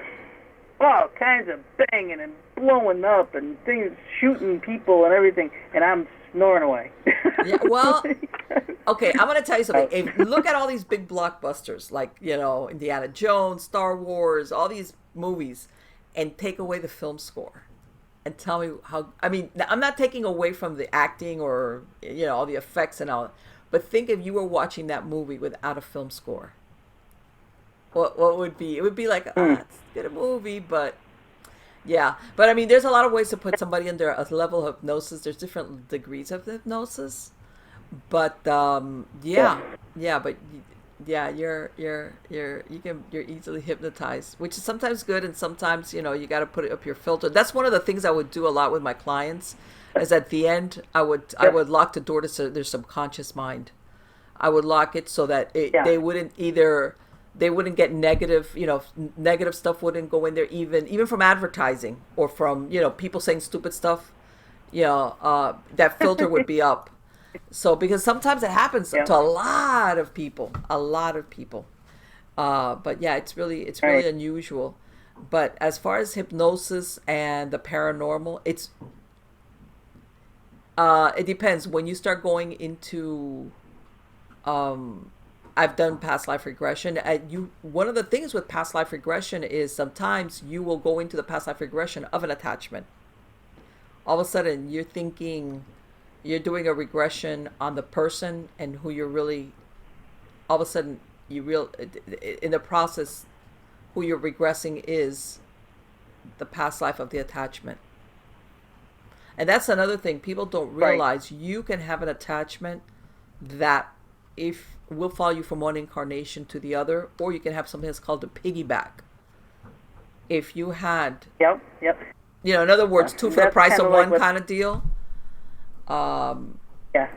all kinds of banging and blowing up and things shooting people and everything, and I'm snoring away. Yeah, well, okay, I'm going to tell you something. If you look at all these big blockbusters, like, Indiana Jones, Star Wars, all these movies, and take away the film score. And tell me I'm not taking away from the acting or, all the effects and all, but think if you were watching that movie without a film score. What would be? It would be like, it's a movie, but yeah. But there's a lot of ways to put somebody under a level of hypnosis. There's different degrees of hypnosis, but you're easily hypnotized, which is sometimes good, and sometimes you got to put it up your filter. That's one of the things I would do a lot with my clients. Is at the end I would lock the door to their subconscious mind. I would lock it so that they wouldn't get negative, negative stuff wouldn't go in there, even from advertising or from, people saying stupid stuff, that filter would be up. So, because sometimes it happens to a lot of people. But yeah, it's really unusual. But as far as hypnosis and the paranormal, it depends. When you start going into, I've done past life regression. One of the things with past life regression is sometimes you will go into the past life regression of an attachment. All of a sudden, you're thinking you're doing a regression on the person and who you're really. All of a sudden, in the process, who you're regressing is the past life of the attachment. And that's another thing people don't realize. Right. You can have an attachment that if will follow you from one incarnation to the other, or you can have something that's called a piggyback. If you had, yep, in other words, two for the price of one kind of deal. Yeah.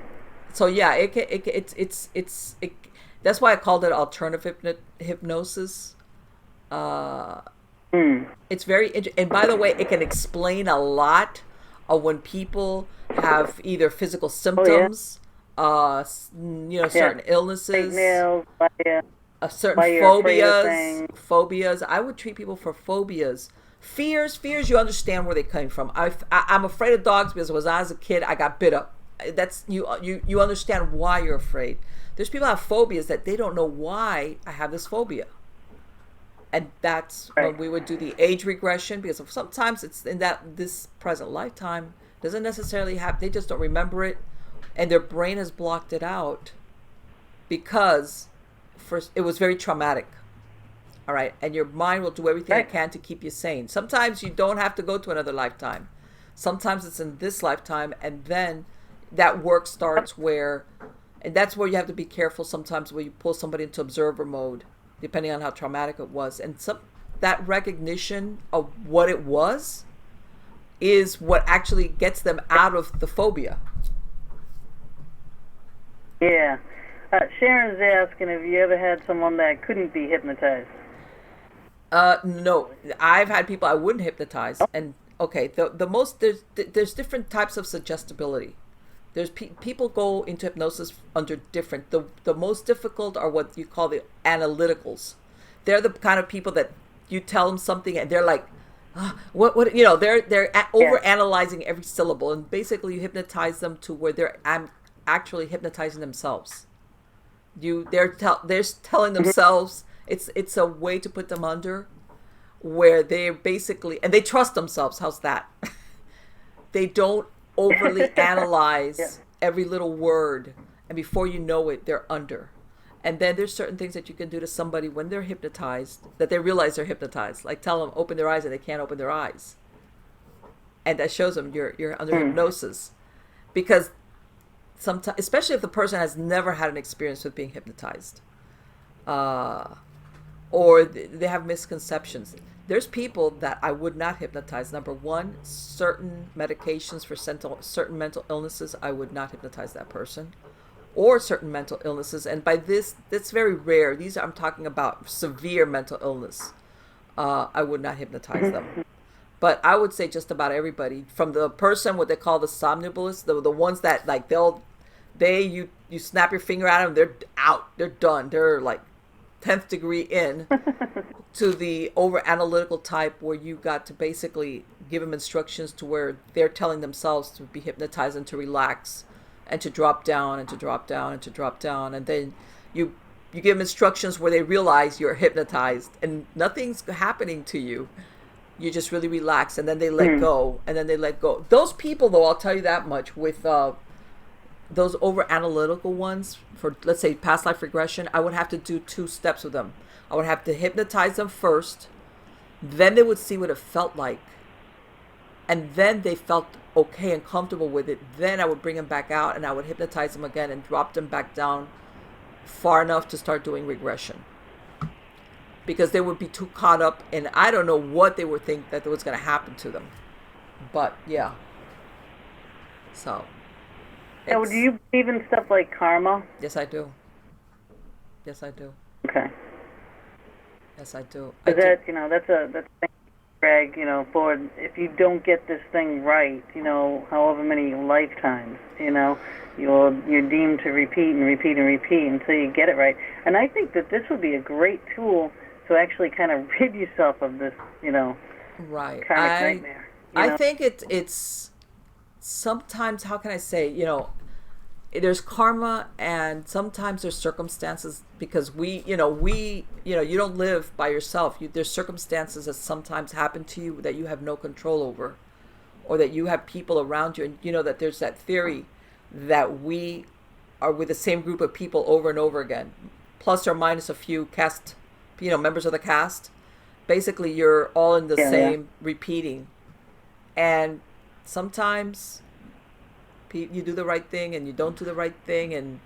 So yeah, it's that's why I called it alternative hypnosis. It's very interesting, and by the way, it can explain a lot of when people have either physical symptoms. Certain illnesses, certain phobias. I would treat people for phobias. Fears, you understand where they came from. I'm afraid of dogs because when I was a kid, I got bit up. That's you understand why you're afraid. There's people who have phobias that they don't know why I have this phobia. And that's when we would do the age regression, because sometimes it's in this present lifetime doesn't necessarily have, they just don't remember it. And their brain has blocked it out because it was very traumatic. All right. And your mind will do everything it can to keep you sane. Sometimes you don't have to go to another lifetime. Sometimes it's in this lifetime. And then that work starts and that's where you have to be careful sometimes where you pull somebody into observer mode, depending on how traumatic it was. And that recognition of what it was is what actually gets them out of the phobia. Yeah. Sharon's asking, have you ever had someone that couldn't be hypnotized? No. I've had people I wouldn't hypnotize. And okay, there's different types of suggestibility. There's people go into hypnosis under different. The most difficult are what you call the analyticals. They're the kind of people that you tell them something and they're like, what they're over analyzing every syllable, and basically you hypnotize them to where they're actually hypnotizing themselves. They're telling themselves it's a way to put them under, where they're basically, and they trust themselves. How's that? They don't overly analyze every little word, and before you know it, they're under. And then there's certain things that you can do to somebody when they're hypnotized that they realize they're hypnotized. Like tell them open their eyes and they can't open their eyes, and that shows them you're under hypnosis, because sometimes, especially if the person has never had an experience with being hypnotized, or they have misconceptions. There's people that I would not hypnotize. Number one, certain medications for certain mental illnesses, I would not hypnotize that person, or certain mental illnesses. And by this, that's very rare. I'm talking about severe mental illness. I would not hypnotize them. But I would say just about everybody, from the person what they call the somnambulist, the ones that like you snap your finger at them, they're out, they're done, they're like 10th degree in, to the over analytical type where you got to basically give them instructions to where they're telling themselves to be hypnotized and to relax and to drop down and to drop down and to drop down, and then you give them instructions where they realize you're hypnotized and nothing's happening to you. You just really relax, and then they let go, and then they let go. Those people, though, I'll tell you that much, with those over analytical ones, for let's say past life regression, I would have to do 2 steps with them. I would have to hypnotize them first, then they would see what it felt like, and then they felt okay and comfortable with it. Then I would bring them back out, and I would hypnotize them again and drop them back down far enough to start doing regression, because they would be too caught up, and I don't know what they would think that was going to happen to them. But yeah, so. So do you believe in stuff like karma? Yes, I do. Yes, I do. Okay. Yes, I do. That's a thing, Greg, for if you don't get this thing right, however many lifetimes, you're deemed to repeat and repeat and repeat until you get it right. And I think that this would be a great tool to actually kind of rid yourself of this, right. karmic nightmare. I think it's sometimes, how can I say, there's karma, and sometimes there's circumstances, because you don't live by yourself. There's circumstances that sometimes happen to you that you have no control over, or that you have people around you, and you know that there's that theory that we are with the same group of people over and over again, plus or minus a few cast, members of the cast. Basically, you're all in the same repeating, and sometimes you do the right thing and you don't do the right thing, and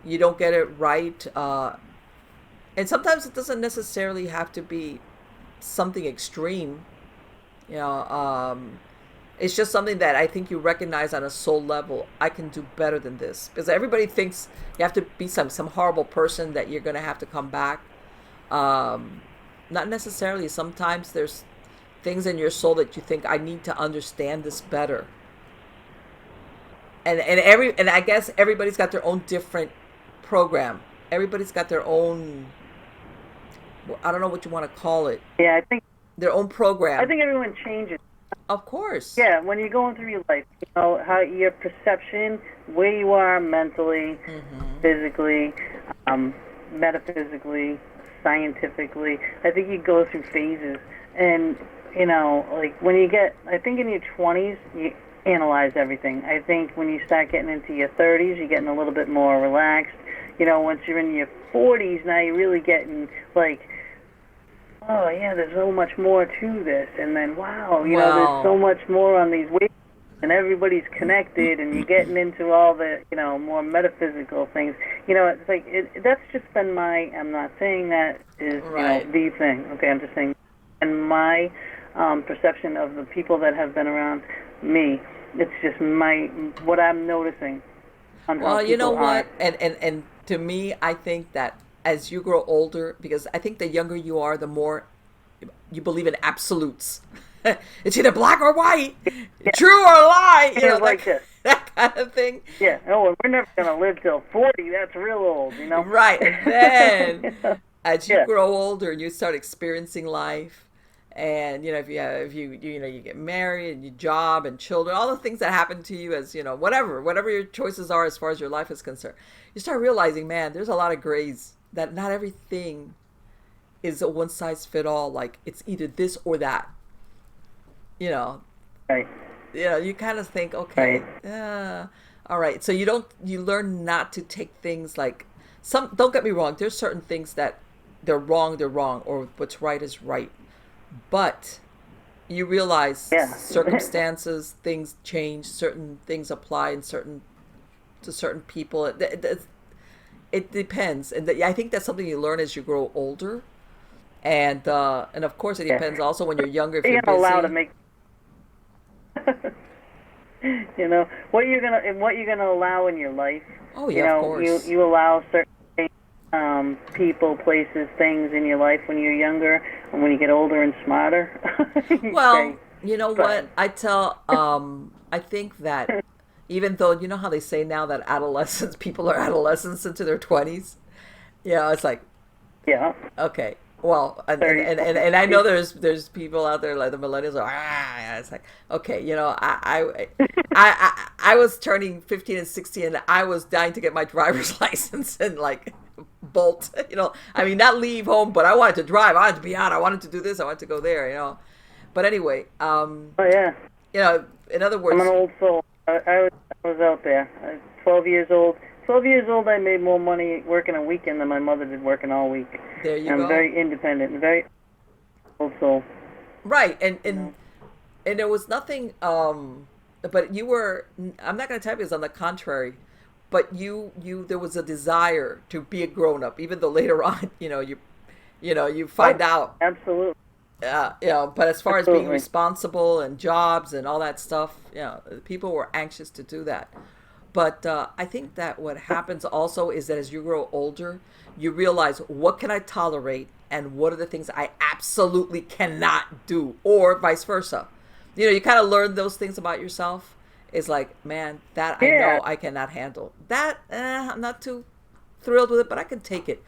you don't get it right, and sometimes it doesn't necessarily have to be something extreme. you know it's just something that I think you recognize on a soul level. I can do better than this, because everybody thinks you have to be some horrible person that you're going to have to come back. Not necessarily. Sometimes there's things in your soul that you think, I need to understand this better. And I guess everybody's got their own different program. Everybody's got their own, I don't know what you want to call it. Yeah, I think their own program. I think everyone changes. Of course. Yeah, when you're going through your life, how your perception, where you are mentally, physically, metaphysically, scientifically. I think you go through phases, and like when you get, I think in your 20s, you analyze everything. I think when you start getting into your 30s, you're getting a little bit more relaxed. Once you're in your 40s, now you're really getting like, oh yeah, there's so much more to this, and then wow, there's so much more on these waves, and everybody's connected, and you're getting into all the more metaphysical things. It's like that's just been my. I'm not saying that is the thing. Okay, I'm just saying, and my perception of the people that have been around me. It's just what I'm noticing. Well, you know what, and to me, I think that as you grow older, because I think the younger you are, the more you believe in absolutes. It's either black or white, true or lie, that kind of thing. Yeah, we're never going to live till 40. That's real old, Right. And then as you grow older and you start experiencing life, and if you get married and you job and children, all the things that happen to you as whatever your choices are as far as your life is concerned, you start realizing, man, there's a lot of grays, that not everything is a one size fit all. Like it's either this or that. Right. You kind of think, okay, all right. So you learn not to take things like don't get me wrong. There's certain things that they're wrong, or what's right is right. But you realize circumstances, things change, certain things apply to certain people. It depends, and I think that's something you learn as you grow older, and of course it depends also when you're younger. If you're busy. Allowed to make, what you're gonna allow in your life. Oh yeah, of course. You allow certain people, places, things in your life when you're younger, and when you get older and smarter. Well, you know what? I think that even though, how they say now that people are adolescents into their 20s, it's like, okay. Well, and I know there's people out there like the millennials are, it's like, okay, I was turning 15 and 16, and I was dying to get my driver's license and like bolt, not leave home, but I wanted to drive. I wanted to be out. I wanted to do this. I wanted to go there, But anyway, in other words, I'm an old soul. I was out there. 12 years old. 12 years old, I made more money working a weekend than my mother did working all week. There you go. I'm very independent and very old soul. Right, and there was nothing. But you were. I'm not going to tell you it's on the contrary. But there was a desire to be a grown up, even though later on, you find out. Absolutely. But as far as being responsible and jobs and all that stuff, people were anxious to do that. But I think that what happens also is that as you grow older, you realize, what can I tolerate and what are the things I absolutely cannot do, or vice versa. You kind of learn those things about yourself. It's like, man, that I know I cannot handle. That, I'm not too thrilled with it, but I can take it.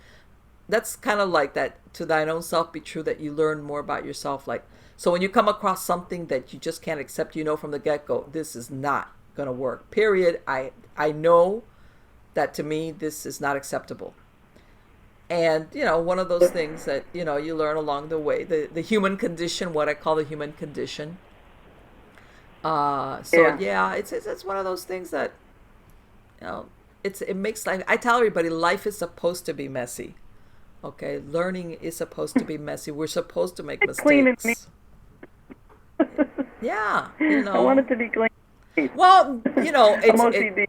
That's kind of like that, to thine own self be true, that you learn more about yourself. Like, so when you come across something that you just can't accept, from the get-go, this is not going to work, period. I know that to me, this is not acceptable. And, one of those things that, you learn along the way, the human condition, what I call the human condition. So yeah, it's one of those things that, it makes life, I tell everybody, life is supposed to be messy. Okay. Learning is supposed to be messy. We're supposed to make Clean and neat. mistakes. Yeah. I want it to be clean. Well, I'm OCD.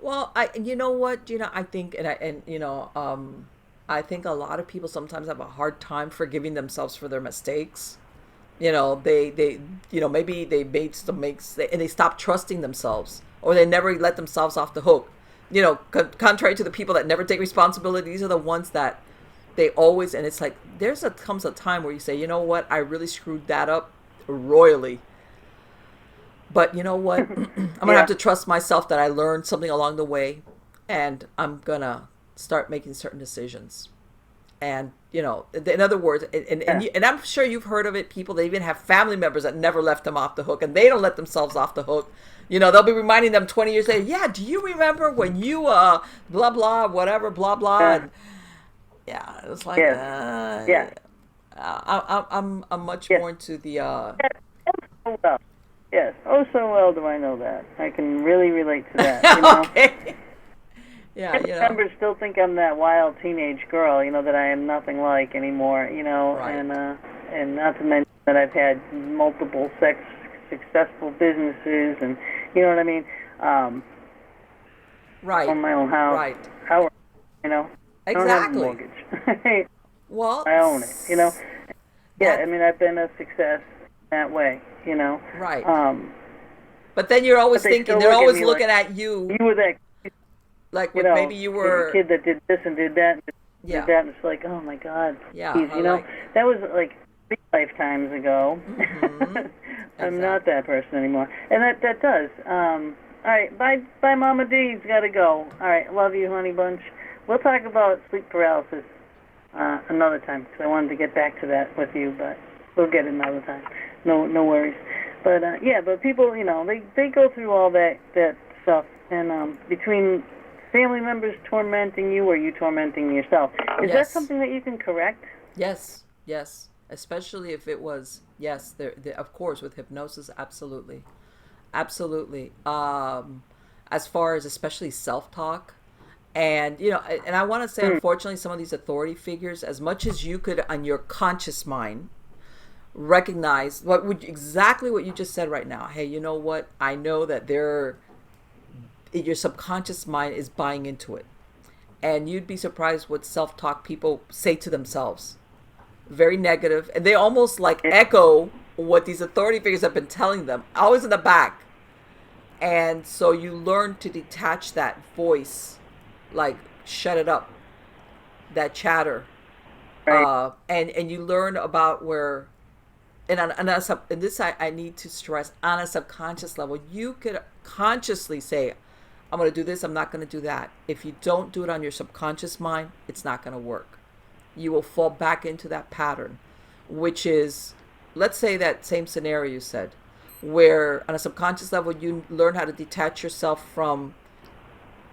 Well, you know what, I think, I think a lot of people sometimes have a hard time forgiving themselves for their mistakes. Maybe they made some mistakes and they stop trusting themselves, or they never let themselves off the hook. Contrary to the people that never take responsibility, these are the ones that they always, and it's like, comes a time where you say, you know what, I really screwed that up royally. But you know what? I'm going to have to trust myself that I learned something along the way, and I'm going to start making certain decisions. And, in other words, and I'm sure you've heard of it, people, they even have family members that never left them off the hook, and they don't let themselves off the hook. They'll be reminding them 20 years later, yeah, do you remember when you, blah, blah, whatever, blah, blah. And, it's like, I'm much more into the... well. Yes. Oh, so well do I know that. I can really relate to that. Okay. Yeah, Family members still think I'm that wild teenage girl, that I am nothing like anymore, Right. and not to mention that I've had multiple successful businesses, and you know what I mean? Right. On my own house. Right. Exactly. I don't have a mortgage. Well, I own it, Yeah, I've been a success that way, Right. But then you're always thinking, they're always looking at you. You were that, like, maybe you were a kid that did this and did that, and did that, and it's like, oh my God. Yeah. Geez, that was like 3 lifetimes ago. Mm-hmm. I'm not that person anymore, and that does. All right, bye, Mama D's. Gotta go. All right, love you, honey bunch. We'll talk about sleep paralysis another time, because I wanted to get back to that with you, but we'll get it another time. No worries. But but people, they go through all that stuff, and between family members tormenting you or you tormenting yourself, is that something that you can correct? Yes. Especially if it was, of course, with hypnosis, absolutely. As far as especially self-talk, and and I want to say, unfortunately, some of these authority figures, as much as you could on your conscious mind recognize exactly what you just said right now. Hey, you know what? I know that your subconscious mind is buying into it, and you'd be surprised what self-talk people say to themselves. Very negative, and they almost like echo what these authority figures have been telling them, always in the back. And so you learn to detach that voice, like shut it up, that chatter, right. And you learn about where, and this I need to stress, on a subconscious level, you could consciously say, I'm going to do this, I'm not going to do that. If you don't do it on your subconscious mind, it's not going to work. You will fall back into that pattern, which is, let's say that same scenario you said, where on a subconscious level, you learn how to detach yourself from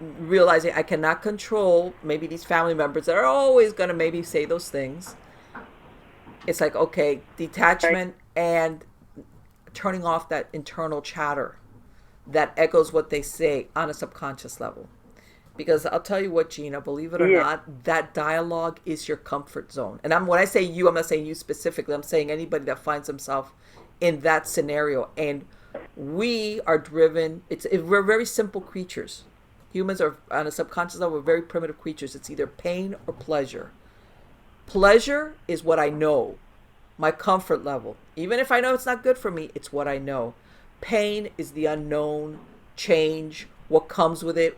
realizing I cannot control maybe these family members that are always going to maybe say those things. It's like, okay, detachment and turning off that internal chatter that echoes what they say on a subconscious level. Because I'll tell you what, Gina, believe it or not, that dialogue is your comfort zone. And when I say you, I'm not saying you specifically. I'm saying anybody that finds himself in that scenario. And we are driven. We're very simple creatures. Humans are, on a subconscious level, we're very primitive creatures. It's either pain or pleasure. Pleasure is what I know, my comfort level. Even if I know it's not good for me, it's what I know. Pain is the unknown, change, what comes with it,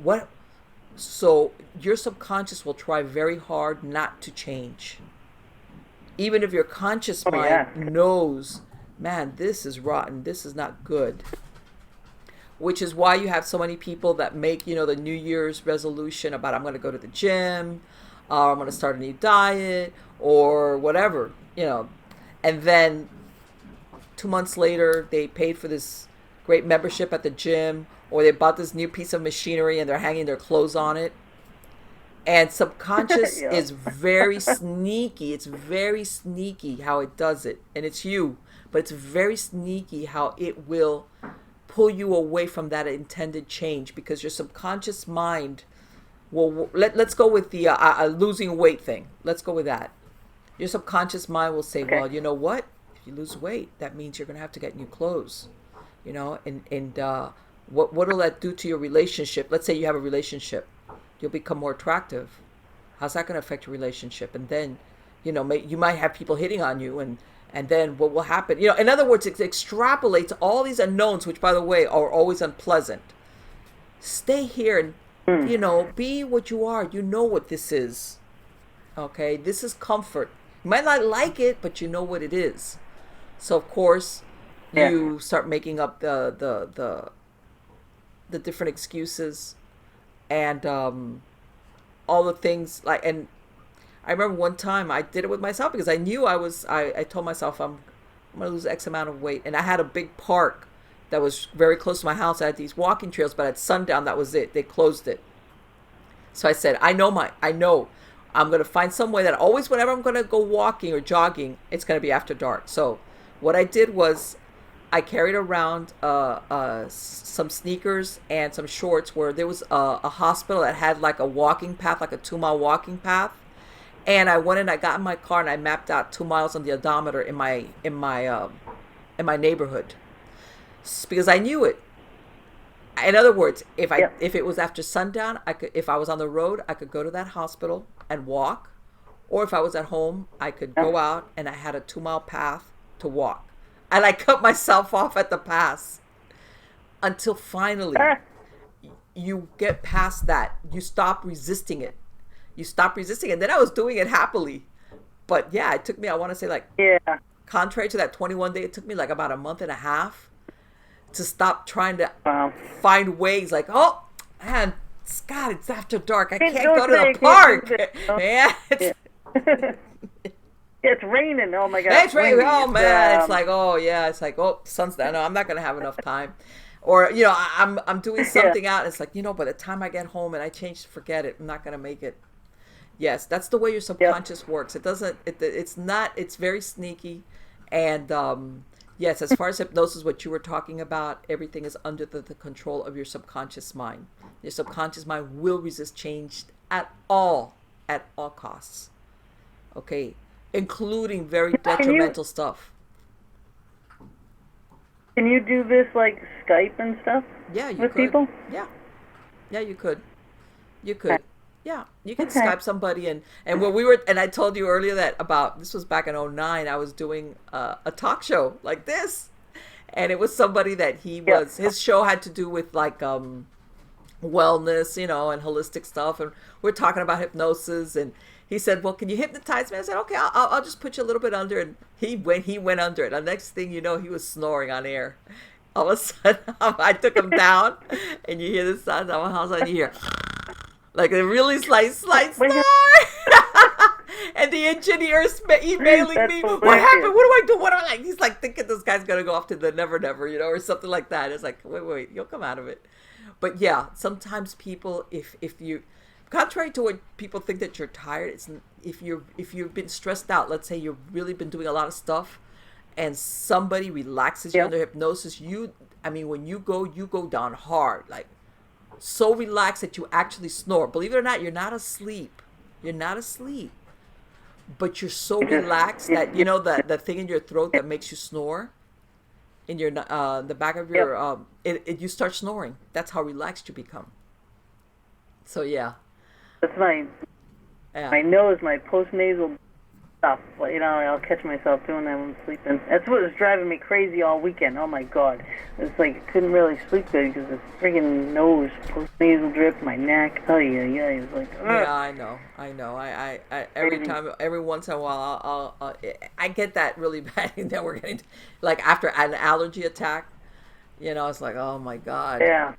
So your subconscious will try very hard not to change. Even if your conscious mind knows, man, this is rotten, this is not good. Which is why you have so many people that make, the New Year's resolution about, I'm going to go to the gym, or I'm going to start a new diet, or whatever, And then 2 months later, they paid for this great membership at the gym, or they bought this new piece of machinery and they're hanging their clothes on it. And subconscious Yeah. is very sneaky. It's very sneaky how it does it. And it's you, but it's very sneaky how it will pull you away from that intended change, because your subconscious mind will, let's go with the losing weight thing. Let's go with that. Your subconscious mind will say, Okay. well, you know what? If you lose weight, that means you're going to have to get new clothes, you know, and what will that do to your relationship? Let's say you have a relationship. You'll become more attractive. How's that going to affect your relationship? And then, you know, you might have people hitting on you, and then what will happen? You know, in other words, it extrapolates all these unknowns, which, by the way, are always unpleasant. Stay here and, you know, be what you are. You know what this is. Okay? This is comfort. You might not like it, but you know what it is. So, of course, you start making up the different excuses and all the things like, and I remember one time I did it with myself because I knew I told myself I'm going to lose X amount of weight. And I had a big park that was very close to my house. I had these walking trails, but at sundown, that was it. They closed it. So I said, I know I'm going to find some way that always, whenever I'm going to go walking or jogging, it's going to be after dark. So what I did was I carried around some sneakers and some shorts where there was a hospital that had like a walking path, like a 2-mile walking path. And I went and I got in my car and I mapped out 2 miles on the odometer in my neighborhood, because I knew it. In other words, if it was after sundown, if I was on the road, I could go to that hospital and walk, or if I was at home, I could go out and I had a 2-mile path to walk. And I cut myself off at the pass until finally you get past that. You stop resisting it. And then I was doing it happily. But yeah, it took me, I want to say, like, contrary to that 21 day, it took me like about a month and a half to stop trying to find ways like, oh, man, Scott, it's after dark. I can't go to the park. Yeah, it's raining. Oh my God. It's raining. Oh man. It's like, oh yeah. It's like, oh, sun's down. No, I'm not gonna have enough time. Or, you know, I'm doing something out. And it's like, you know, by the time I get home and I change, forget it. I'm not gonna make it. Yes, that's the way your subconscious works. It doesn't. It's not. It's very sneaky. And yes, as far as hypnosis, what you were talking about, everything is under the control of your subconscious mind. Your subconscious mind will resist change at all costs. Okay. Including very detrimental stuff. Can you do this like Skype and stuff? Yeah, you with could. people? Yeah, you could. You could. Yeah, you can Skype somebody and when we were, and I told you earlier that this was back in 2009, I was doing a talk show like this, and it was somebody that his show had to do with like wellness, you know, and holistic stuff, and we're talking about hypnosis, and he said, well, can you hypnotize me? I said, okay, I'll just put you a little bit under. And he went under it. The next thing you know, he was snoring on air. All of a sudden, I took him down, and you hear the sound of my house, and you hear like a really slight snore. And the engineer's emailing me, what happened? What do? What do I? He's like thinking this guy's going to go off to the never, you know, or something like that. It's like, wait, you'll come out of it. But yeah, sometimes people, if you... Contrary to what people think that you're tired, it's if you've been stressed out. Let's say you've really been doing a lot of stuff, and somebody relaxes you under hypnosis. When you go down hard, like so relaxed that you actually snore. Believe it or not, you're not asleep. But you're so relaxed that you know the thing in your throat that makes you snore, in your the back of your you start snoring. That's how relaxed you become. So yeah. That's my nose, my postnasal stuff. You know, I'll catch myself doing that when I'm sleeping. That's what was driving me crazy all weekend. Oh my God. It's like I couldn't really sleep good because the friggin' nose, postnasal drip, my neck. Oh yeah. It was like, ugh. Yeah, I know. I every once in a while, I get that really bad. And then we're getting, like after an allergy attack, you know, it's like, oh my God. Yeah.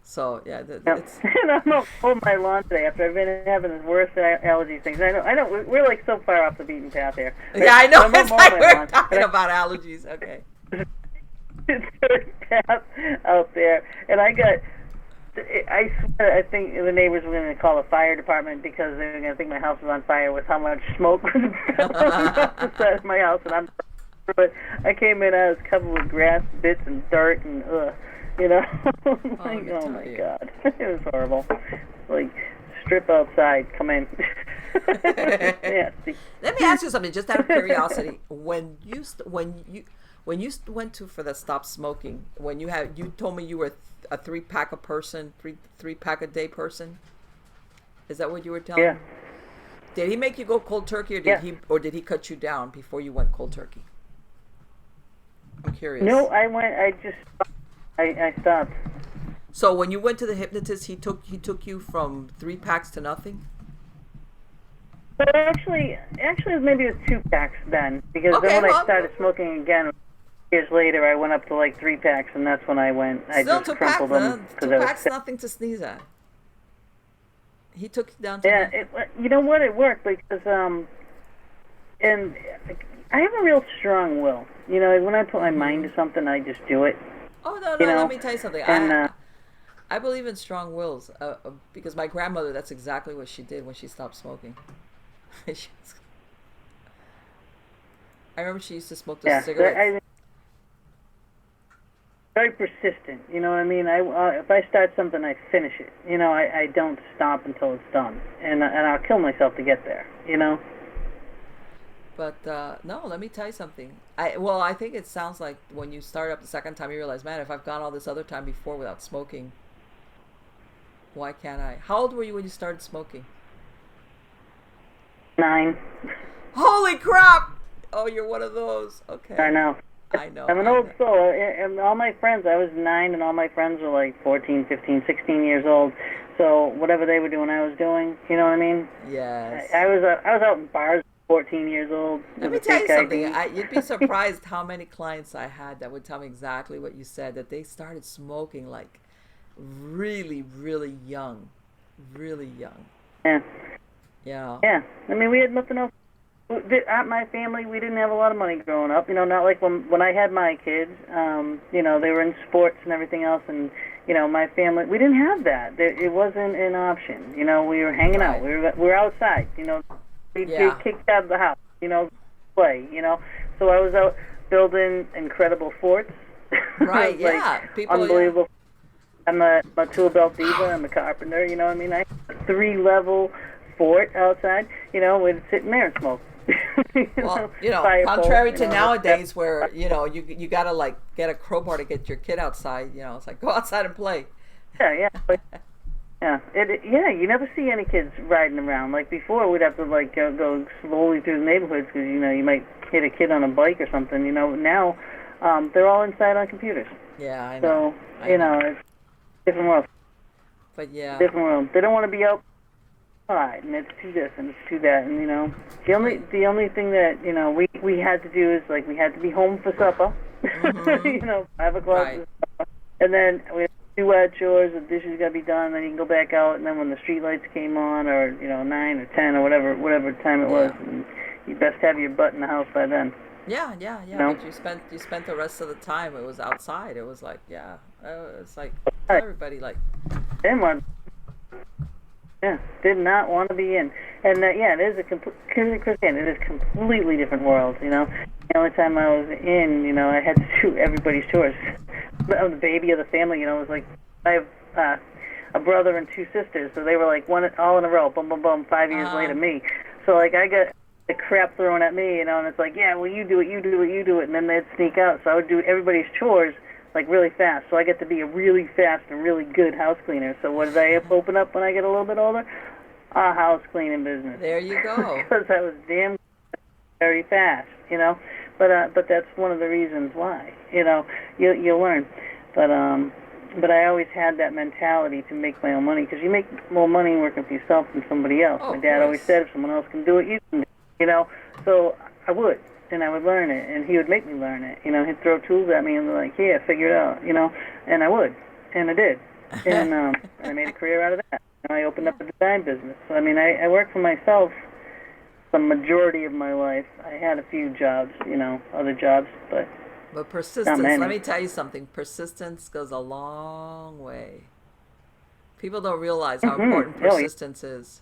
So yeah, it's. And I'm not mowing my lawn today after I've been having the worst allergy things. I know. We're like so far off the beaten path here. Yeah, I know. It's like we're talking about allergies. Okay. dirt path out there, and I swear, I think the neighbors were going to call the fire department because they were going to think my house was on fire with how much smoke was off the side of my house, and I'm. But I came in, I was covered with grass bits and dirt, and like, oh my God, it was horrible. Like, strip outside, come in. Yeah. Let me ask you something, just out of curiosity. When you went to for the stop smoking, when you told me you were a 3-pack a person, three pack a day person. Is that what you were telling? Yeah. Me? Did he make you go cold turkey, or did he cut you down before you went cold turkey? I'm curious. No, I stopped. So when you went to the hypnotist, he took you from 3 packs to nothing? But actually, maybe it was 2 packs then, because then when I started smoking again, years later, I went up to like 3 packs, and that's when I went. I Still just crumpled them. 2 packs, nothing to sneeze at. He took you down to yeah. You know what? It worked because and I have a real strong will. You know, when I put my mind to something, I just do it. Oh no! Let me tell you something. And, I believe in strong wills because my grandmother, that's exactly what she did when she stopped smoking. I remember she used to smoke those cigarettes. Very persistent, you know what I mean? If I start something, I finish it. You know, I don't stop until it's done, and I'll kill myself to get there. You know. But no, let me tell you something. I think it sounds like when you start up the second time, you realize, man, if I've gone all this other time before without smoking, why can't I? How old were you when you started smoking? 9. Holy crap! Oh, you're one of those. Okay. I know. I'm an old soul. And all my friends, I was 9, and all my friends were like 14, 15, 16 years old. So whatever they were doing, I was doing. You know what I mean? Yes. I was out in bars. 14 years old. Let me tell you something. You'd be surprised how many clients I had that would tell me exactly what you said, that they started smoking like really, really young. Really young. Yeah. Yeah. Yeah. I mean, we had nothing else. At my family, we didn't have a lot of money growing up. You know, not like when I had my kids, you know, they were in sports and everything else. And, you know, my family, we didn't have that. It wasn't an option. You know, we were hanging out. We were outside, you know. We'd get kicked out of the house, you know, play, you know. So I was out building incredible forts. Right, like, yeah. People, unbelievable. Yeah. I'm a tool belt diva. I'm a carpenter, you know what I mean? I have a 3-level fort outside, you know, we'd sit in there and smoke. Well, you know, contrary to nowadays where, you know, you got to, like, get a crowbar to get your kid outside, you know. It's like, go outside and play. Yeah. Yeah, you never see any kids riding around. Like before, we'd have to like go slowly through the neighborhoods because you know you might hit a kid on a bike or something. You know, now they're all inside on computers. Yeah, I know. So you know, it's a different world. But yeah, different world. They don't want to be outside, and it's too this and it's too that, and you know, the only thing that you know we had to do is like we had to be home for supper. Mm-hmm. You know, 5 o'clock, right. And then we. 2 chores, the dishes got to be done, then you can go back out, and then when the street lights came on, or, you know, 9 or 10 or whatever time it was, and you best have your butt in the house by then. Yeah, you know? But you spent the rest of the time, it was outside, it was like, it's like, everybody like... Did not want to be in. And it is it is a completely different world, you know. The only time I was in, you know, I had to do everybody's chores. I'm the baby of the family, you know. It was like I have a brother and 2 sisters, so they were like all in a row, boom, boom, boom. 5 years later, me. So like I got the crap thrown at me, you know, and it's like, yeah, well, you do it, and then they'd sneak out. So I would do everybody's chores like really fast. So I get to be a really fast and really good house cleaner. So what did I open up when I get a little bit older? A house cleaning business. There you go. Because I was damn very fast, you know. But that's one of the reasons why, you know, you'll learn. But I always had that mentality to make my own money because you make more money working for yourself than somebody else. My dad always said, if someone else can do it, you can do it, you know. So I would, and I would learn it, and he would make me learn it. You know, he'd throw tools at me and be like, yeah, figure it out, you know. And I would, and I did. And I made a career out of that. And I opened up a design business. So, I mean, I worked for myself the majority of my life. I had a few jobs, you know, other jobs, but But Not persistence, let many. me tell you something. Persistence goes a long way. People don't realize how important Oh, yeah. persistence is.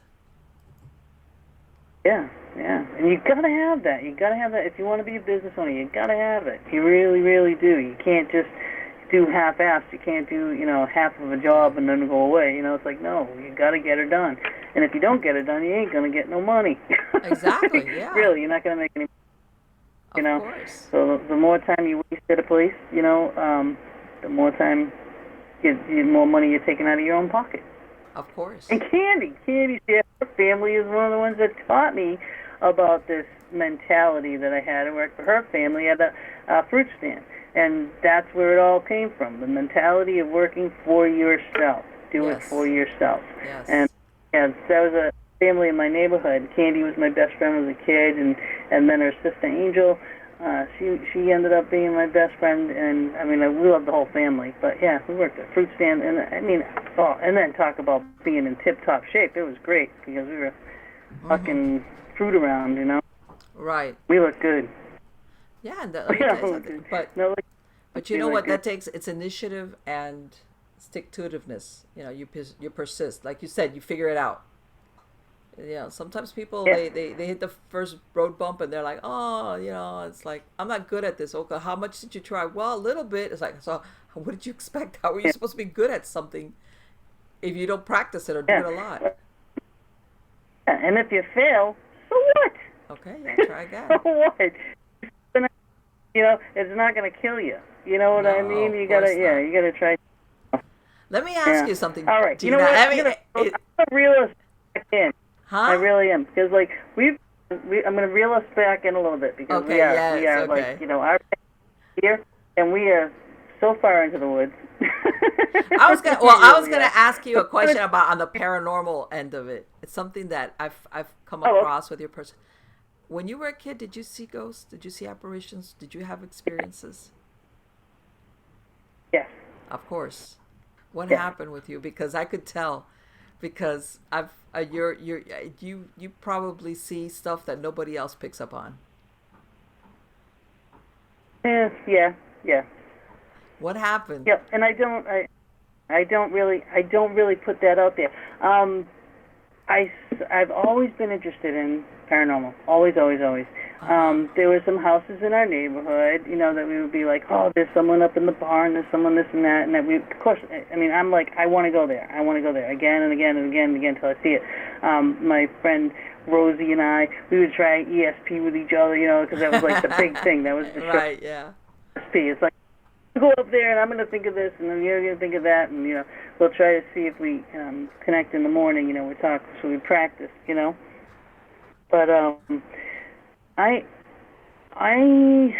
Yeah, yeah. And you gotta have that. You gotta have that. If you want to be a business owner, you gotta have it. You really, really do. You can't just do half-assed. You can't do, half of a Yeah, job and then go away. It's like, no, you gotta get her done. And if you don't get her done, you ain't gonna get no money. exactly. Yeah, Really, you're not gonna make any. You of know. course. So the more time you waste at a place, the more time, the more money you're taking out of your own pocket. Of course. And Candy, see, her family is one of the ones that taught me about this mentality that I had. I worked for her family at a fruit stand, and that's where it all came from. The mentality of working for yourself, do it for Yes. yourself. And Yes. that was a family in my neighborhood. Candy was my best friend as a kid, and then her sister Angel. She ended up being my best friend, and I mean we loved the whole family. But yeah, we worked at a fruit stand, and I mean, and then talk about being in tip-top shape. It was great because we were Mm-hmm. fucking fruit around. Right. We looked good. Yeah, and let me tell you something. No, like, But you we know looked what? good. That takes it's initiative and stick to itiveness. You persist. Like you said, you figure it out. Sometimes people Yeah, they hit the first road bump and they're like, oh, it's like I'm not good at this. Okay, how much did you try? Well, a little bit. It's like, so what did you expect? How are you yeah, supposed to be good at something if you don't practice it or do yeah. it a lot? And if you fail, so what? Okay, yeah, try So again. what? It's not gonna kill you. You know what I No, mean? of Yeah, course not. you gotta try. Let me ask Yeah. you something, All right. You know Gina. what? I mean, I'm gonna reel us back in. I huh? really am because like I'm gonna reel us back in a little bit because we Okay, are we yes, are like okay. our here and we are so far into the woods. We I was really gonna are. ask you So a question about on the paranormal end of it. It's something that I've come oh, okay. across with your person. When you were a kid, did you see ghosts? Did you see apparitions? Did you have experiences? Yes, Of course. What yes. happened with you? Because I could tell. Because you probably see stuff that nobody else picks up on. Yeah, yeah. What happened? Yep. And I don't really put that out there. I've always been interested in paranormal. Always, always, always. Uh huh. There were some houses in our neighborhood, that we would be like, oh, there's someone up in the barn, there's someone this and that, and that we, of course, I mean, I'm like, I want to go there. I want to go there again and again and again and again until I see it. My friend Rosie and I, we would try ESP with each other, because that was like the big thing. That was the show Right. Yeah. ESP. It's like, go up there and I'm going to think of this and then you're going to think of that and we'll try to see if we connect in the morning. We talk, so we practice. But I I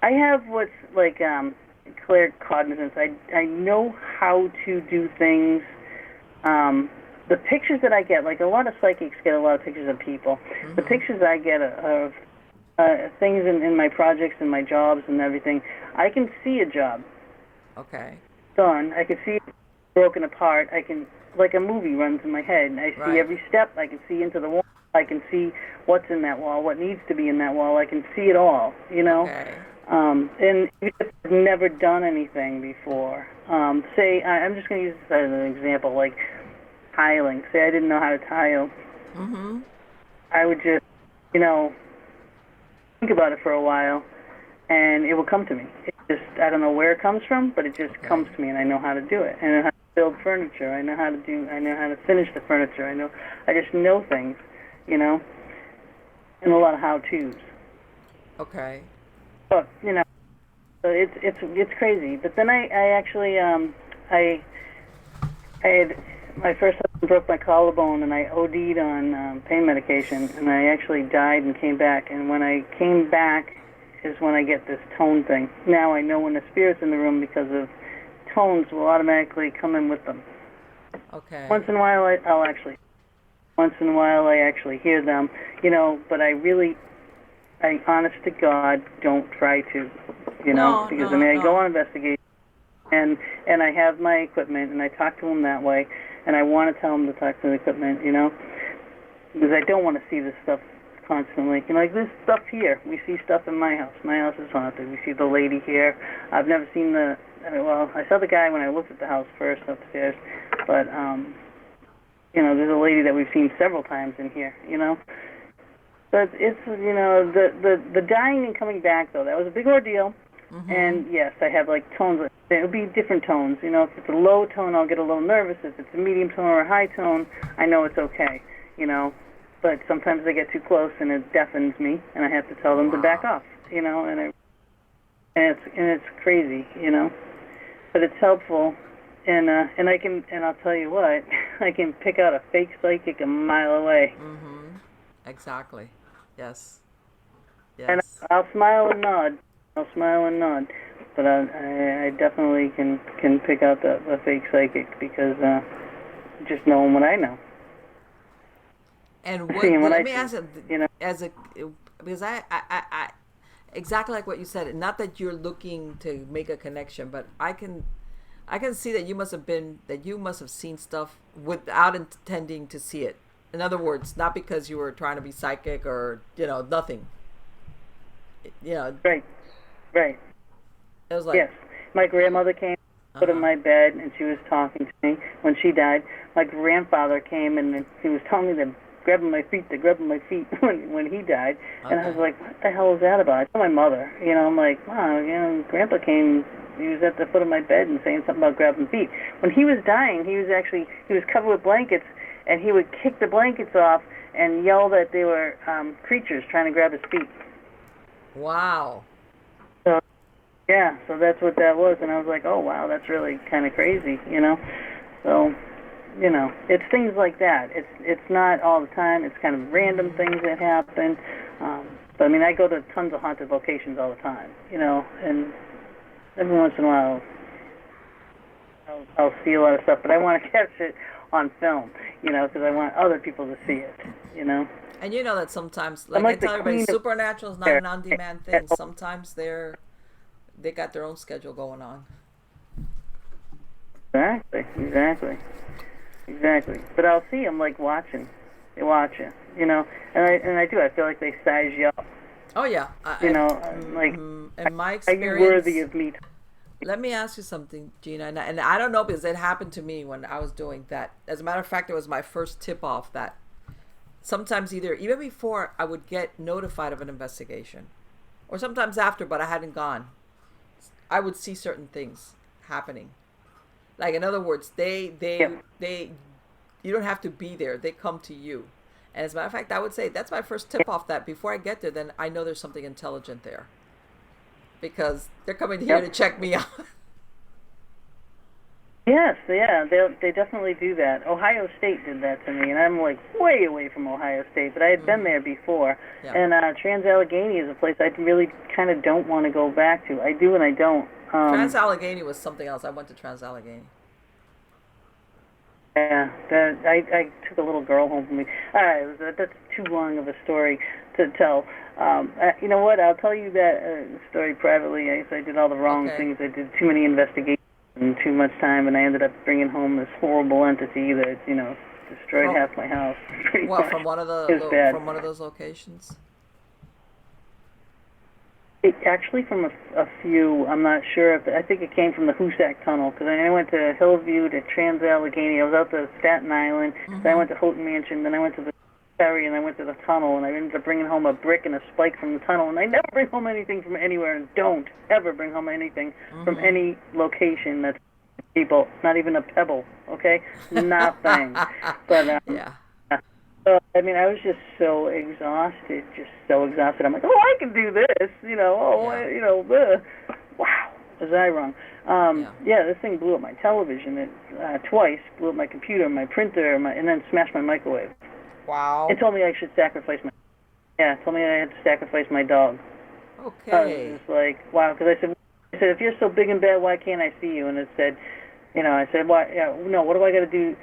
I have what's like claircognizance. I know how to do things. The pictures that I get, like a lot of psychics get a lot of pictures of people. The Mm-hmm. pictures I get of things in my projects and my jobs and everything, I can see a job Okay. done. I can see it broken apart. I can, like a movie runs in my head, and I see Right. every step. I can see into the wall. I can see what's in that wall, what needs to be in that wall. I can see it all. Okay. And if I've never done anything before, say, I'm just going to use this as an example, like tiling. Say I didn't know how to tile. Mm-hmm. I would just, think about it for a while, and it will come to me. I don't know where it comes from, but it just comes Okay. to me, and I know how to do it. And I know how to build furniture. I know how to finish the furniture. I just know things, you know, and a lot of how-tos. Okay. But, so it's crazy. But then I actually, I had, my first husband broke my collarbone, and I OD'd on pain medication, and I actually died and came back. And when I came back is when I get this tone thing. Now I know when the spirit's in the room because of tones will automatically come in with them. Okay. Once in a while, once in a while I actually hear them, but I honest to God, don't try to, No, because I no, mean, I go no. on investigation, and I have my equipment, and I talk to them that way, and I want to tell them to talk to the equipment, because I don't want to see this stuff constantly. Like this stuff here. We see stuff in my house. My house is haunted. We see the lady here. I've never seen well, I saw the guy when I looked at the house first upstairs, but there's a lady that we've seen several times in here. But it's the dying and coming back though. That was a big ordeal. Mm-hmm. And yes, I have like tones. It'll be different tones. If it's a low tone, I'll get a little nervous. If it's a medium tone or a high tone, I know it's okay. But sometimes they get too close and it deafens me, and I have to tell them to back off. And it's crazy. But it's helpful, and I'll tell you what, I can pick out a fake psychic a mile away. Mm-hmm. Exactly. Yes. And I'll smile and nod. But I definitely can pick out the fake psychic because just knowing what I know. And let me ask you, because I exactly like what you said. Not that you're looking to make a connection, but I can see that you must have seen stuff without intending to see it. In other words, not because you were trying to be psychic or nothing. Right. It was like, yes. My grandmother came, put in my bed, and she was talking to me when she died. My grandfather came and he was telling me to grab my feet when he died. Okay. And I was like, what the hell is that about? I told my mother, I'm like, wow, Grandpa came, he was at the foot of my bed and saying something about grabbing feet. When he was dying, he was covered with blankets, and he would kick the blankets off and yell that they were creatures trying to grab his feet. Wow. So that's what that was, and I was like, oh, wow, that's really kind of crazy, So, it's things like that. It's not all the time. It's kind of random things that happen. But, I go to tons of haunted locations all the time, and every once in a while I'll see a lot of stuff, but I want to catch it on film, because I want other people to see it, And that sometimes, like I tell everybody, supernatural is not an on-demand thing. Sometimes they got their own schedule going on. Exactly. But I'll see them like watching. They watch you, and I do. I feel like they size you up. Oh yeah. In my experience, are you worthy of me? Let me ask you something, Gina, and I don't know because it happened to me when I was doing that. As a matter of fact, it was my first tip-off that sometimes even before I would get notified of an investigation, or sometimes after, but I hadn't gone, I would see certain things happening. Like, in other words, they you don't have to be there. They come to you. And as a matter of fact, I would say that's my first tip-off, that before I get there, then I know there's something intelligent there. Because they're coming here to check me out. Yes, yeah, they definitely do that. Ohio State did that to me, and I'm like way away from Ohio State, but I had been there before. Yeah. And Trans-Allegheny is a place I really kind of don't want to go back to. I do and I don't. Trans-Allegheny was something else. I went to Trans-Allegheny. Yeah, I took a little girl home with me. That's too long of a story to tell. You know what? I'll tell you that story privately. I did all the wrong things. I did too many investigations and too much time, and I ended up bringing home this horrible entity that destroyed half my house. What, from one of those locations? Actually, from a few. I'm not sure. I think it came from the Hoosac Tunnel, because I went to Hillview, to Trans-Allegheny. I was out to Staten Island. Mm-hmm. Then I went to Houghton Mansion. Then I went to the ferry, and I went to the tunnel, and I ended up bringing home a brick and a spike from the tunnel. And I never bring home anything from anywhere, and don't ever bring home anything from any location that's people. Not even a pebble. Okay, nothing. But yeah. So, I was just so exhausted, I'm like, oh, I can do this, wow, was I wrong? This thing blew up my television. It twice blew up my computer, my printer, and then smashed my microwave. Wow. It told me I should sacrifice it told me I had to sacrifice my dog. Okay. I was like, wow, because I said, if you're so big and bad, why can't I see you? And it said, I said, why? Yeah, no, what do I got to do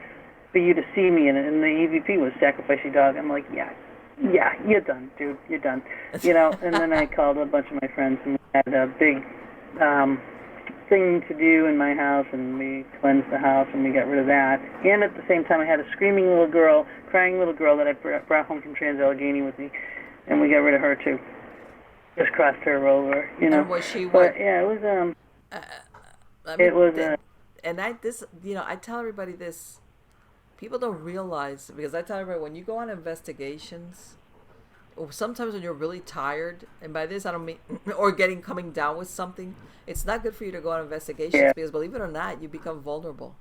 for you to see me? And the EVP was sacrifice your dog. I'm like, yeah, you're done, dude, you're done. And then I called a bunch of my friends, and we had a big thing to do in my house, and we cleansed the house, and we got rid of that. And at the same time, I had a screaming little girl, crying little girl that I brought home from Trans-Allegheny with me. and we got rid of her too. Just crossed her over, And was she But what? yeah, it was I it mean, was and I tell everybody this. People don't realize, because I tell everybody, when you go on investigations, or sometimes when you're really tired, and by this I don't mean, or coming down with something, it's not good for you to go on investigations, yeah, because believe it or not, you become vulnerable.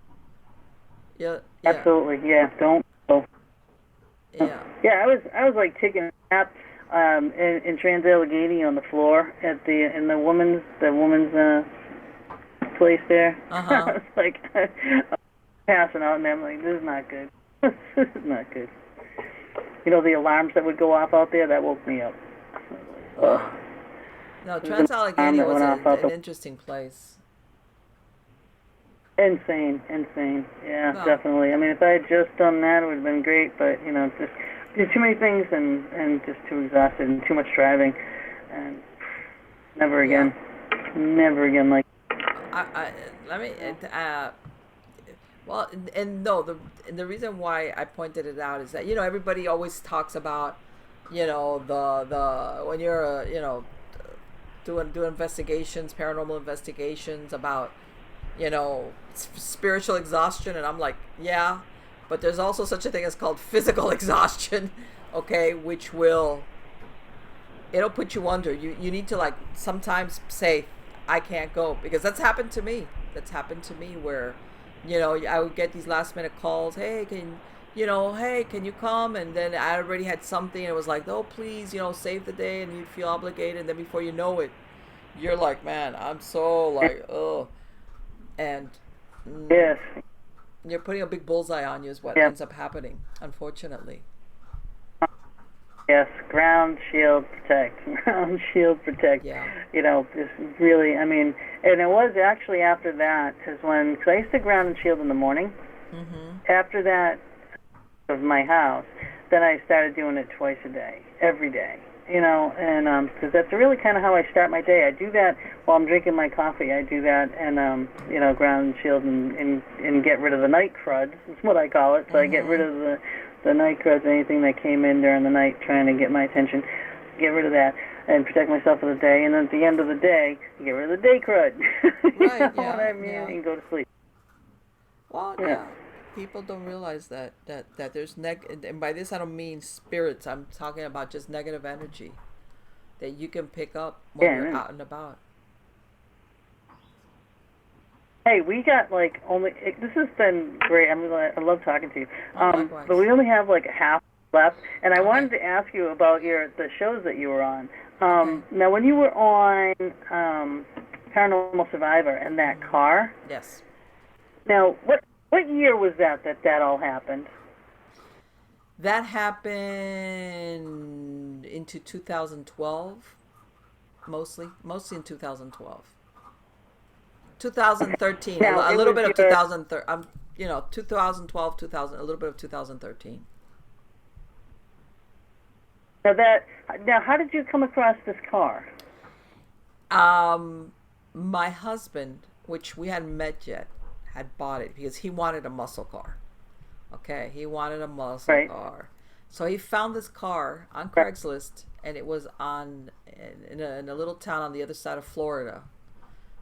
Yeah, yeah, absolutely, yeah. Don't. yeah. Yeah, I was like taking a nap in Trans Allegheny on the floor at in the woman's place there. Uh I huh. was like passing out, and I'm like, this is not good. This is not good. The alarms that would go off out there, that woke me up. Ugh. Wow. No, There's an Trans alarm Allegheny that was went off out an the interesting place. insane. Yeah, Well, definitely. I mean, if I had just done that, it would have been great. But just did too many things and just too exhausted and too much driving, and never yeah. again, never again. Like, I let me. Well, and no, the reason why I pointed it out is that everybody always talks about the when you're doing investigations, paranormal investigations about spiritual exhaustion, and I'm like, yeah, but there's also such a thing as called physical exhaustion, okay, which it'll put you under. You need to, like, sometimes say, I can't go, because that's happened to me. That's happened to me where I would get these last minute calls. Hey, can you come? And then I already had something, and it was like, oh, please, save the day, and you'd feel obligated, and then before you know it, you're like, man, I'm so, like, oh, and yes, you're putting a big bullseye on you is what yeah, ends up happening, unfortunately. yes. Ground shield protect. Ground shield protect. Yeah. Just really. I mean, and it was actually after that is when, because I used to ground and shield in the morning. Mm-hmm. After that, of my house, then I started doing it twice a day, every day. And because that's really kind of how I start my day. I do that while I'm drinking my coffee. I do that and ground and shield and get rid of the night crud. That's what I call it. So I get rid Mm-hmm. of the night crud, anything that came in during the night trying to get my attention. Get rid of that and protect myself for the day. And then at the end of the day, get rid of the day crud. You Right, know what yeah, I mean? yeah. And go to sleep. Well, Yeah. yeah. People don't realize that there's and by this I don't mean spirits. I'm talking about just negative energy that you can pick up when Yeah. you're out and about. Hey, we got like this has been great. I love talking to you. Oh, likewise. But we only have like half left, and I wanted Okay. to ask you about the shows that you were on. Okay. Now, when you were on Paranormal Survivor and that car, Yes. now what year was that all happened? That happened into 2012, mostly in 2012. 2013, Now a it little was bit of your 2013, 2012, 2000, a little bit of 2013. now how did you come across this car? My husband, which we hadn't met yet, had bought it because he wanted a muscle car. Okay, he wanted a muscle Right. car. So he found this car on Right. Craigslist, and it was in a little town on the other side of Florida.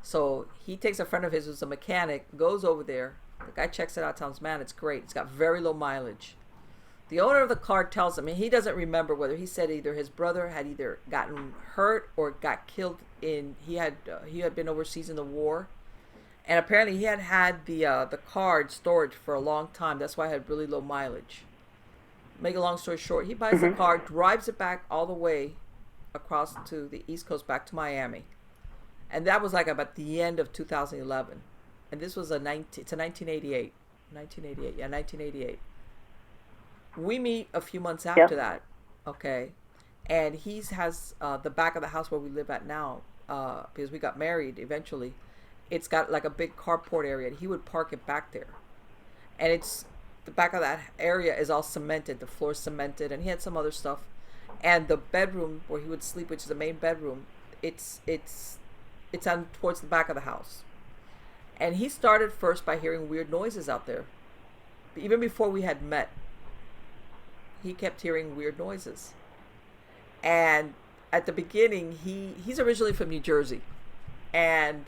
So he takes a friend of his who's a mechanic, goes over there. The guy checks it out, tells him, man, it's great. It's got very low mileage. The owner of the car tells him, and he doesn't remember whether he said either his brother had either gotten hurt or got killed he had been overseas in the war, and apparently he had the car in storage for a long time. That's why it had really low mileage. Make a long story short, he buys the car, drives it back all the way across to the East Coast, back to Miami, and that was like about the end of 2011, and this was it's a 1988, 1988. We meet a few months after Yep. that, okay, and he has the back of the house where we live at now, because we got married eventually. It's got like a big carport area, and he would park it back there, and it's the back of that area is all cemented, the floor's cemented, and he had some other stuff, and the bedroom where he would sleep, which is the main bedroom, it's on towards the back of the house. And he started first by hearing weird noises out there, even before we had met. He kept hearing weird noises, And at the beginning, he's originally from New Jersey, and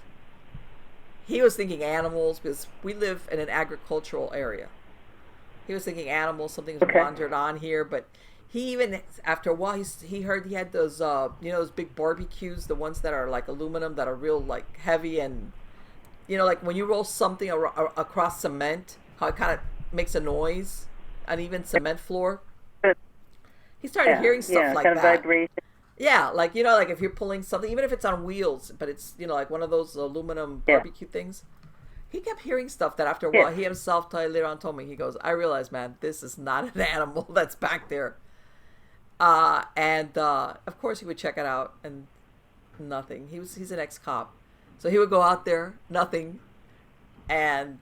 he was thinking animals because we live in an agricultural area. He was thinking animals, something's wandered on here, but he even after a while he heard he had those those big barbecues, the ones that are like aluminum that are real like heavy, and like when you roll something across cement, how it kind of makes a noise, uneven cement floor. He started hearing stuff like kind that. Of vibration. Yeah, like like if you're pulling something, even if it's on wheels, but it's like one of those aluminum barbecue things. He kept hearing stuff that after a while he himself later on told me, he goes, I realized, man, this is not an animal that's back there. And of course he would check it out and nothing. He's an ex-cop. So he would go out there, nothing. And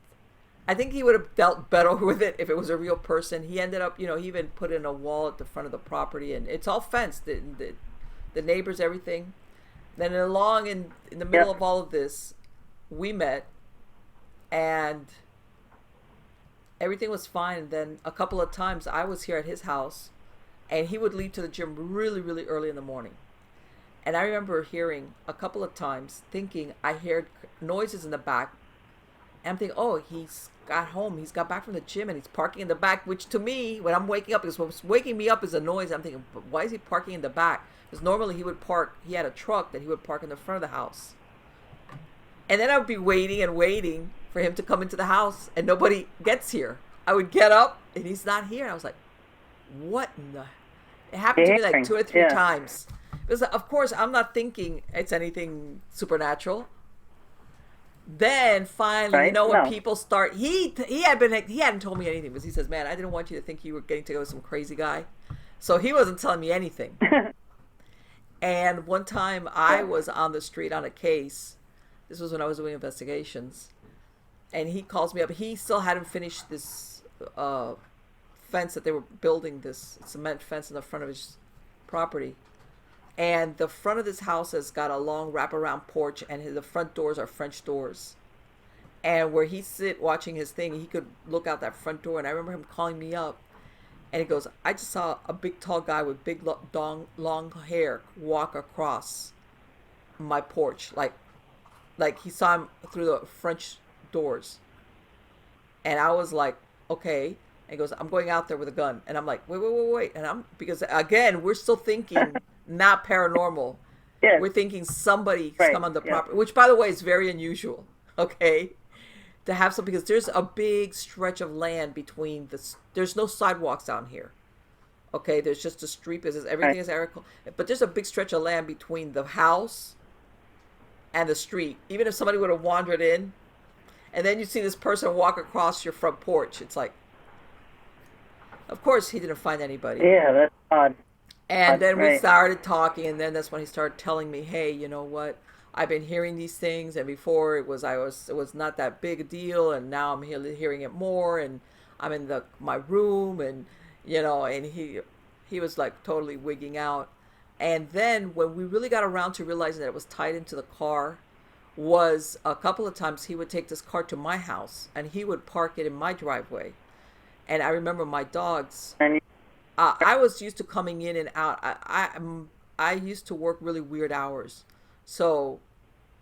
I think he would have dealt better with it if it was a real person. He ended up, he even put in a wall at the front of the property, and it's all fenced. The neighbors, everything. Then along in the middle of all of this, we met, and everything was fine. And then a couple of times I was here at his house, and he would leave to the gym really, really early in the morning. And I remember hearing a couple of times, thinking I heard noises in the back. And I'm thinking, oh, he's got home. He's got back from the gym and he's parking in the back, which to me, when I'm waking up, because what's waking me up is a noise. I'm thinking, but why is he parking in the back? Because normally he had a truck that he would park in the front of the house. And then I would be waiting and waiting for him to come into the house, and nobody gets here. I would get up and he's not here. And I was like, what in the... It happened to me like 2 or 3 times. Because of course I'm not thinking it's anything supernatural. Then finally, when people start, he hadn't told me anything, because he says, man, I didn't want you to think you were getting to go with some crazy guy. So he wasn't telling me anything. And one time I was on the street on a case. This was when I was doing investigations. And he calls me up. He still hadn't finished this fence that they were building, this cement fence in the front of his property. And the front of this house has got a long wraparound porch, and the front doors are French doors. And where he sit watching his thing, he could look out that front door. And I remember him calling me up, and he goes, I just saw a big tall guy with big long hair walk across my porch. Like he saw him through the French doors. And I was like, okay. And he goes, I'm going out there with a gun. And I'm like, wait. And because again, we're still thinking not paranormal. Yes. We're thinking somebody's come on the property, which by the way is very unusual. Okay. To have something, because there's a big stretch of land between there's no sidewalks down here. Okay. There's just a street business. Everything is agricultural, but there's a big stretch of land between the house and the street. Even if somebody would have wandered in, and then you see this person walk across your front porch, it's like, of course he didn't find anybody. Yeah, that's odd. And then we started talking, and then that's when he started telling me, hey, you know what? I've been hearing these things, and before it was not that big a deal, and now I'm hearing it more, and I'm in my room, and and he was like totally wigging out. And then when we really got around to realizing that it was tied into the car, was a couple of times he would take this car to my house, and he would park it in my driveway. And I remember my dogs. I was used to coming in and out. I used to work really weird hours. So,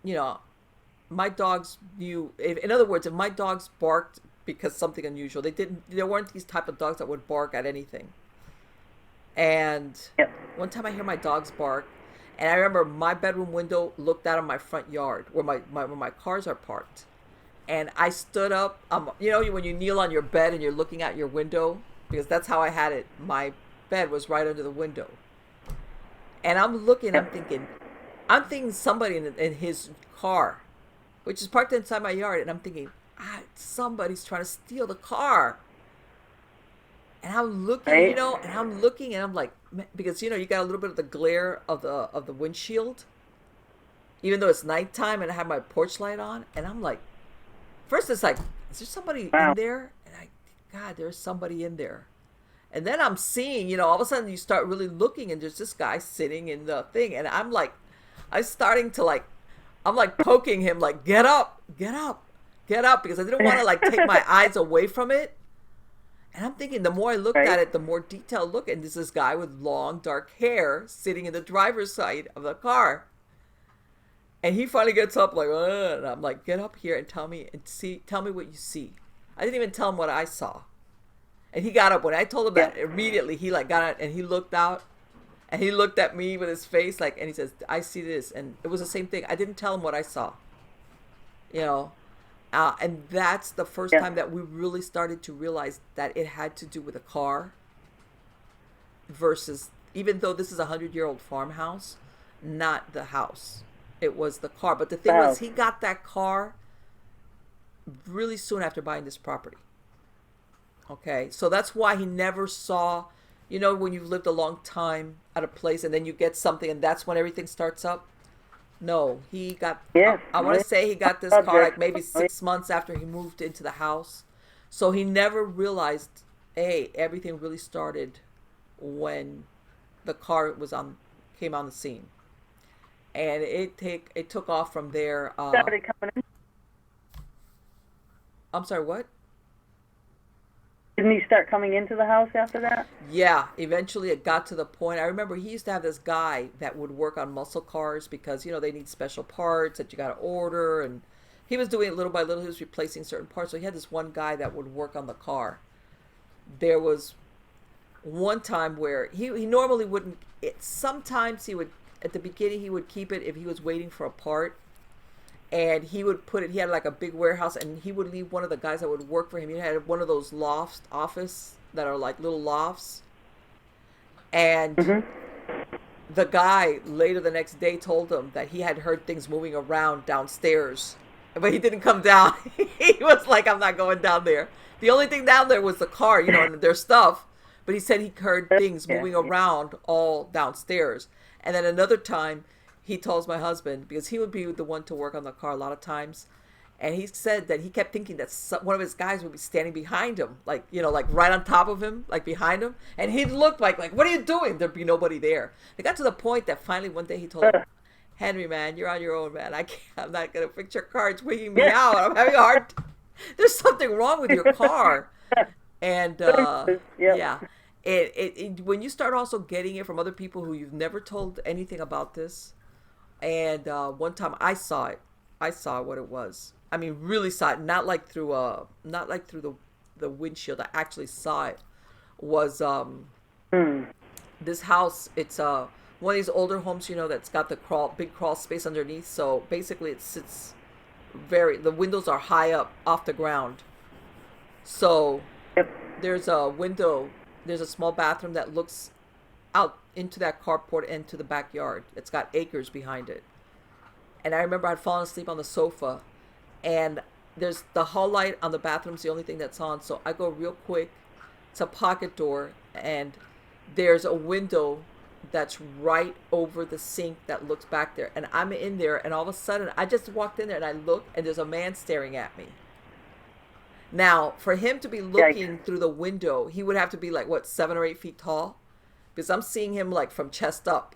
my dogs knew, in other words, if my dogs barked because something unusual, there weren't these type of dogs that would bark at anything. And one time I hear my dogs bark, and I remember my bedroom window looked out on my front yard where my cars are parked. And I stood up, when you kneel on your bed and you're looking out your window, because that's how I had it. My bed was right under the window. And I'm looking, I'm thinking somebody in his car, which is parked inside my yard. And I'm thinking, somebody's trying to steal the car. And I'm looking, and I'm like, because, you got a little bit of the glare of the windshield, even though it's nighttime, and I have my porch light on. And I'm like, first it's like, is there somebody in there? And God, there's somebody in there. And then I'm seeing, all of a sudden you start really looking, and there's this guy sitting in the thing. And I'm like, I'm poking him, like, get up, because I didn't want to take my eyes away from it. And I'm thinking, the more I looked at Right. it, the more detailed look. And there's this guy with long, dark hair sitting in the driver's side of the car. And he finally gets up like, ugh, and I'm like, get up here and tell me what you see. I didn't even tell him what I saw. And he got up. When I told him Yeah. that, immediately he like got out and he looked out and he looked at me with his face like, and he says, I see this. And it was the same thing. I didn't tell him what I saw, you know. And that's the first Yeah. time that we really started to realize that it had to do with a car versus, even though this is a 100-year-old farmhouse, not the house. It was the car. But the thing Wow. was, he got that car really soon after buying this property. Okay, so that's why he never saw, you know, when you've lived a long time at a place and then you get something and that's when everything starts up. No, he got, Yes. I want to say he got this car like maybe 6 months after he moved into the house. So he never realized, hey, everything really started when the car came on the scene. And it took off from there. Started coming in. I'm sorry, what? Didn't he start coming into the house after that? Yeah, eventually it got to the point. I remember he used to have this guy that would work on muscle cars because, you know, they need special parts that you got to order. And he was doing it little by little. He was replacing certain parts. So he had this one guy that would work on the car. There was one time where he normally wouldn't. Sometimes he would, at the beginning, he would keep it if he was waiting for a part. And he would put it, he had like a big warehouse, and he would leave one of the guys that would work for him. He had one of those lofts, office that are like little lofts. And the guy later the next day told him that he had heard things moving around downstairs, but he didn't come down. He was like, I'm not going down there. The only thing down there was the car, you know, and their stuff. But he said he heard things moving around all downstairs. And then another time, he tells my husband, because he would be the one to work on the car a lot of times, and he said that he kept thinking that one of his guys would be standing behind him, like, you know, like right on top of him, like behind him, and he'd look like, what are you doing? There'd be nobody there. It got to the point that finally one day he told him, Henry, man, you're on your own, man. I'm not gonna fix your car. It's wigging me out. I'm having a hard. There's something wrong with your car, and yeah. When you start also getting it from other people who you've never told anything about this. And one time I saw it. I saw what it was. I mean, really saw it. Not like through the windshield. I actually saw it. Was this house? It's one of these older homes, you know, that's got the big crawl space underneath. So basically, it sits the windows are high up off the ground. So there's a window. There's a small bathroom that looks out into that carport and to the backyard. It's got acres behind it. And I remember I'd fallen asleep on the sofa, and there's the hall light on the bathroom's the only thing that's on. So I go real quick. It's a pocket door, and there's a window that's right over the sink that looks back there. And I'm in there, and all of a sudden I just walked in there and I look, and there's a man staring at me. Now, for him to be looking through the window, he would have to be like, what, 7 or 8 feet tall? Because I'm seeing him like from chest up.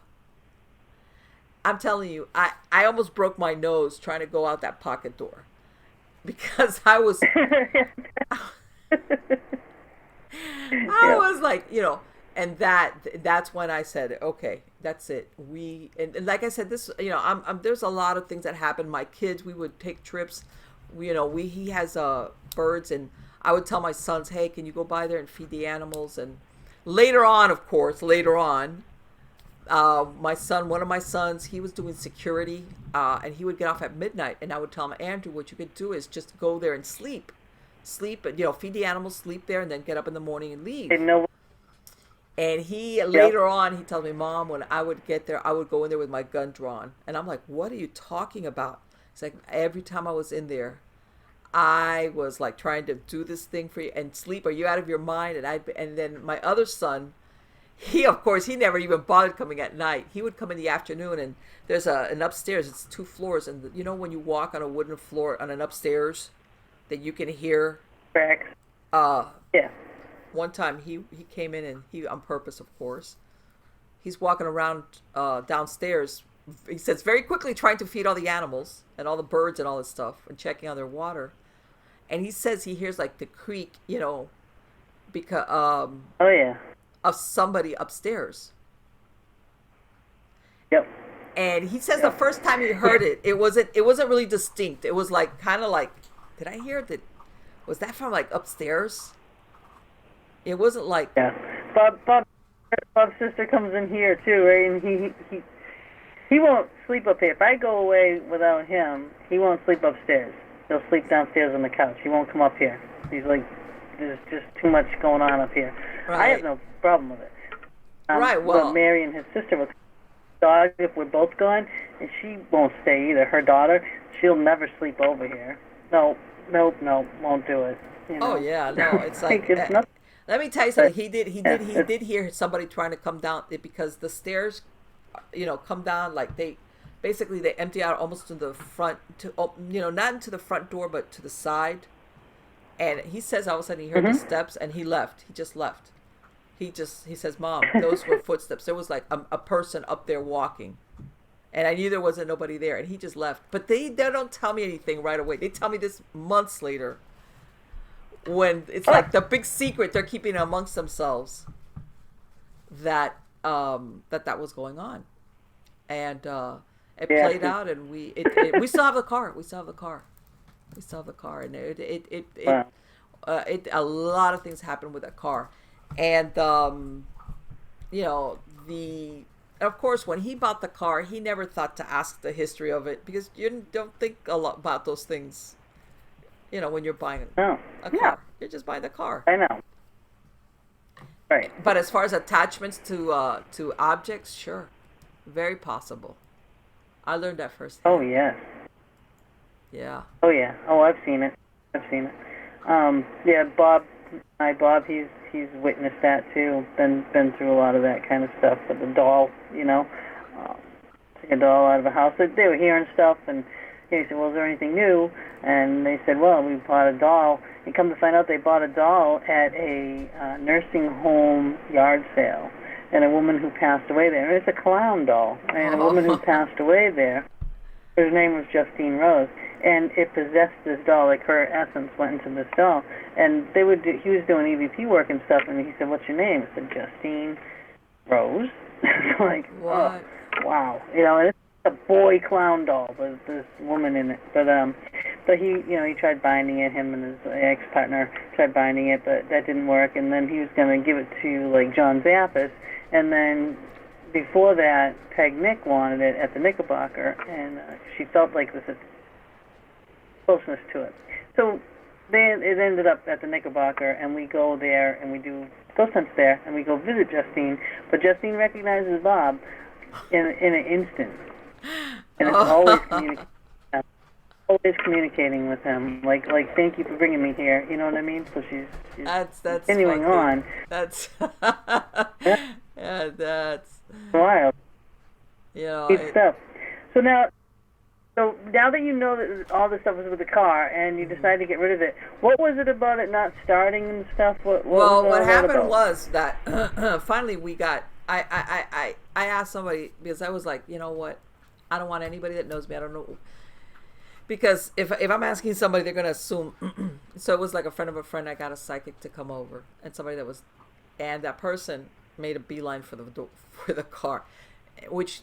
I'm telling you, I almost broke my nose trying to go out that pocket door. Because I was like, you know, and that's when I said, okay, that's it. And like I said, this, you know, there's a lot of things that happened. My kids, we would take trips. He has birds, and I would tell my sons, hey, can you go by there and feed the animals? And later on, of course, one of my sons, he was doing security, and he would get off at midnight, and I would tell him, Andrew, what you could do is just go there and sleep, and, you know, feed the animals, sleep there, and then get up in the morning and leave. And he later on, he tells me, Mom, when I would get there, I would go in there with my gun drawn. And I'm like, what are you talking about? It's like every time I was in there, I was like trying to do this thing for you and sleep. Are you out of your mind? And then my other son, he never even bothered coming at night. He would come in the afternoon, and there's an upstairs. It's 2 floors, and you know when you walk on a wooden floor on an upstairs, that you can hear. Cracks. Yeah. One time he came in, and on purpose, of course, he's walking around downstairs. He says very quickly trying to feed all the animals and all the birds and all this stuff and checking on their water. And he says he hears like the creak, you know, because Oh yeah. of somebody upstairs. Yep. And he says the Yep. first time he heard it, it wasn't really distinct. It was like kind of like, did I hear that? Was that from like upstairs? It wasn't like, Yeah. Bob's sister comes in here too, right? And he won't sleep up here. If I go away without him, he won't sleep upstairs. He'll sleep downstairs on the couch. He won't come up here. He's like, there's just too much going on up here. I have right, no problem with it. right. But Well, Mary and his sister will dog if we're both gone, and she won't stay either. Her daughter, she'll never sleep over here. No, nope, no, won't do it. You oh know, yeah, no, it's like, it's nothing. let me tell you something. But He yeah, it's, did hear somebody trying to come down because the stairs, come down like basically they empty out almost to the front not into the front door but to the side. And he says all of a sudden he heard the steps and he left. He just left. He says, "Mom, those were footsteps. There was like a person up there walking." And I knew there wasn't nobody there, and he just left. But they don't tell me anything right away. They tell me this months later, when it's like the big secret they're keeping amongst themselves, that that was going on, and it yeah, played out, and we still have the car. We still have the car. We still have the car, and wow. a lot of things happened with that car, and the of course when he bought the car, he never thought to ask the history of it because you don't think a lot about those things. When you're buying No, a no, car, you're just buying the car. I know. Right. But as far as attachments to objects, sure, very possible. I learned that Oh firsthand. yes. Yeah. Oh yeah. Oh, I've seen it. I've seen it. Yeah, Bob, he's witnessed that too. Been through a lot of that kind of stuff with the doll. Took a doll out of a house. They were hearing stuff, and he said, "Well, is there anything new?" And they said, "Well, we bought a doll." And come to find out, they bought a doll at a nursing home yard sale, and a woman who passed away there. And it's a clown doll, and a woman who Oh. passed away there. Her name was Justine Rose, and it possessed this doll. Like her essence went into this doll, and he was doing EVP work and stuff. And he said, "What's your name?" I said, "Justine Rose." It's like, oh, What? wow, and it's a boy clown doll with this woman in it. But he tried binding it. Him and his ex-partner tried binding it, but that didn't work. And then he was going to give it to like John Zappis, and then before that, Peg Nick wanted it at the Knickerbocker, and she felt like this closeness to it. So then it ended up at the Knickerbocker, and we go there and we do ghost hunts there, and we go visit Justine. But Justine recognizes Bob in an instant, and it's always communicating with him, like thank you for bringing me here. You know what I mean? So she's That's continuing funny. on. That's Yeah, yeah, that's wild, neat it, stuff. So now that you know that all this stuff was with the car, and you decided to get rid of it, what was it about it not starting and stuff? What was all what that happened about? was that finally we got I asked somebody because I was like, you know what, I don't want anybody that knows me. I don't know, because if I'm asking somebody, they're gonna assume. So it was like a friend of a friend. I got a psychic to come over, and and that person made a beeline for the car, which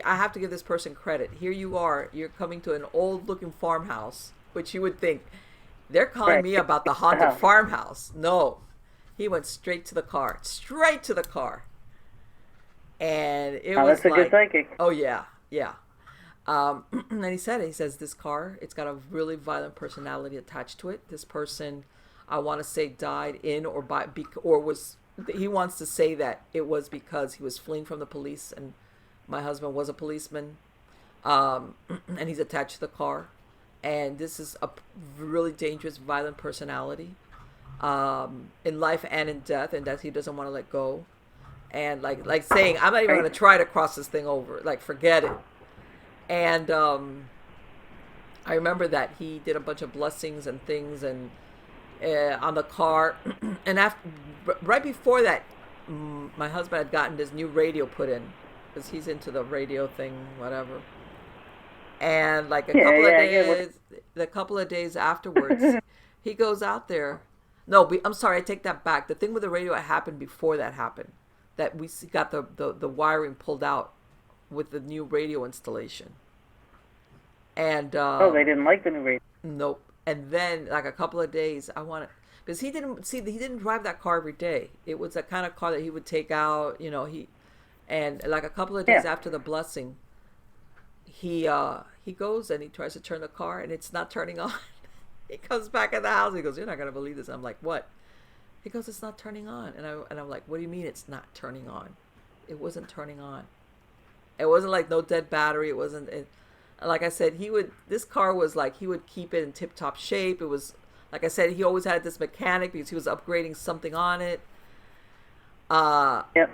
I have to give this person credit. Here you are, you're coming to an old looking farmhouse, which you would think they're calling Right. me about the haunted farmhouse. No, he went straight to the car, and it Oh, was that's a good like, psychic. oh yeah, yeah. And he says this car, it's got a really violent personality attached to it. This person, I want to say, died in or by, or was, he wants to say that it was because he was fleeing from the police, and my husband was a policeman, and he's attached to the car. And this is a really dangerous, violent personality, in life and in death, and that he doesn't want to let go. And like saying, I'm not even going to try to cross this thing over. Like, forget it. And I remember that he did a bunch of blessings and things and on the car. And right before that, my husband had gotten this new radio put in because he's into the radio thing, whatever. And like a couple of days afterwards, he goes out there No, I'm sorry, I take that back. The thing with the radio happened before that happened. That we got the wiring pulled out with the new radio installation. And Oh, they didn't like the new radio. nope. And then like a couple of days, I wanted because he didn't drive that car every day. It was that kind of car that he would take out. And like a couple of days Yeah. after the blessing, he goes and he tries to turn the car and it's not turning on. He comes back in the house. He goes, "You're not gonna believe this." I'm like, "What?" He goes, "It's not turning on." And I'm like, "What do you mean it's not turning on?" It wasn't turning on. It wasn't like no dead battery. It wasn't. Like I said, this car was like, he would keep it in tip top shape. It was, like I said, he always had this mechanic because he was upgrading something on it. Yep.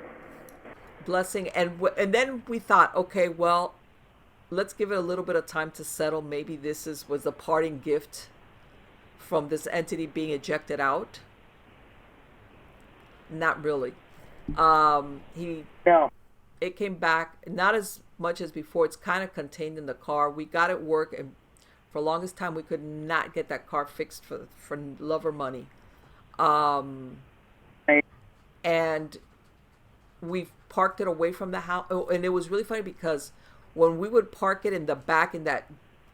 Blessing. And then we thought, okay, well, let's give it a little bit of time to settle. Maybe was a parting gift from this entity being ejected out. Not really. No. It came back, not as much as before. It's kind of contained in the car. We got it work, and for the longest time we could not get that car fixed for love or money. Right. And we parked it away from the house. Oh, and it was really funny because when we would park it in the back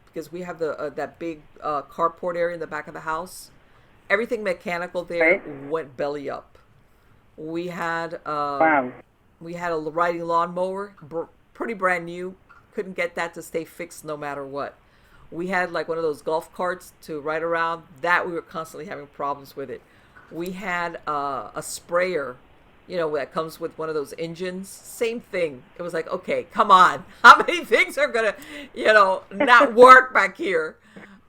because we have that big carport area in the back of the house, everything mechanical there Right. went belly up. We had Wow. we had a riding lawnmower, pretty brand new. Couldn't get that to stay fixed no matter what. We had like one of those golf carts to ride around. That we were constantly having problems with it. We had a sprayer, that comes with one of those engines. Same thing. It was like, okay, come on. How many things are gonna, not work back here?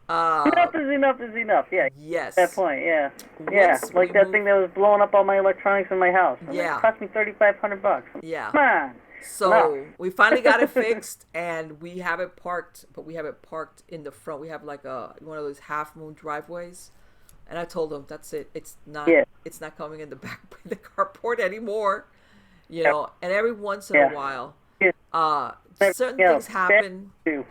Enough is enough is enough. Yeah. Yes. At that point, yeah. Yeah. Once Like we that moved- thing that was blowing up all my electronics in my house. Yeah. It cost me $3,500. Yeah. Come on. So No. we finally got it fixed, and we have it parked, but we have it parked in the front. We have like one of those half moon driveways, and I told them that's it. It's not. Yeah. It's not coming in the back the carport anymore. Yeah. And every once in Yeah. a while, Yeah. certain Yeah. things happen. Too.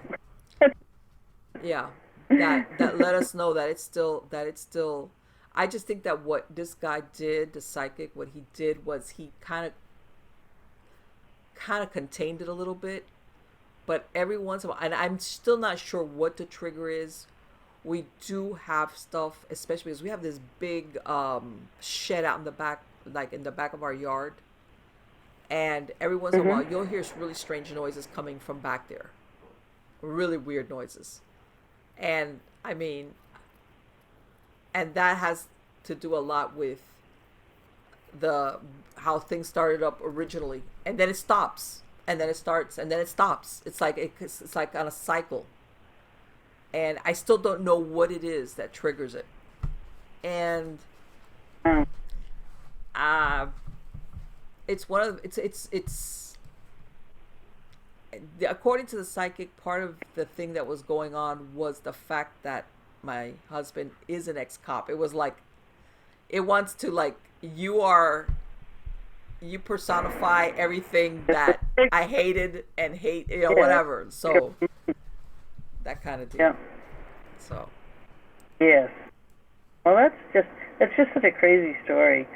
Yeah, that let us know that it's still. I just think that what this guy did, the psychic, what he did was he kind of contained it a little bit, but every once in a while, and I'm still not sure what the trigger is. We do have stuff, especially because we have this big shed out in the back, like in the back of our yard, and every once in a while you'll hear really strange noises coming from back there, really weird noises. And I mean, and that has to do a lot with how things started up originally, and then it stops, and then it starts, and then it stops. It's like it's like on a cycle, and I still don't know what it is that triggers it. And it's one of it's according to the psychic, part of the thing that was going on was the fact that my husband is an ex-cop. It was like, it wants to, like, you personify everything that I hated and hate, whatever. So that kind of deal. Yeah. So. Yes. Well, it's just such a crazy story,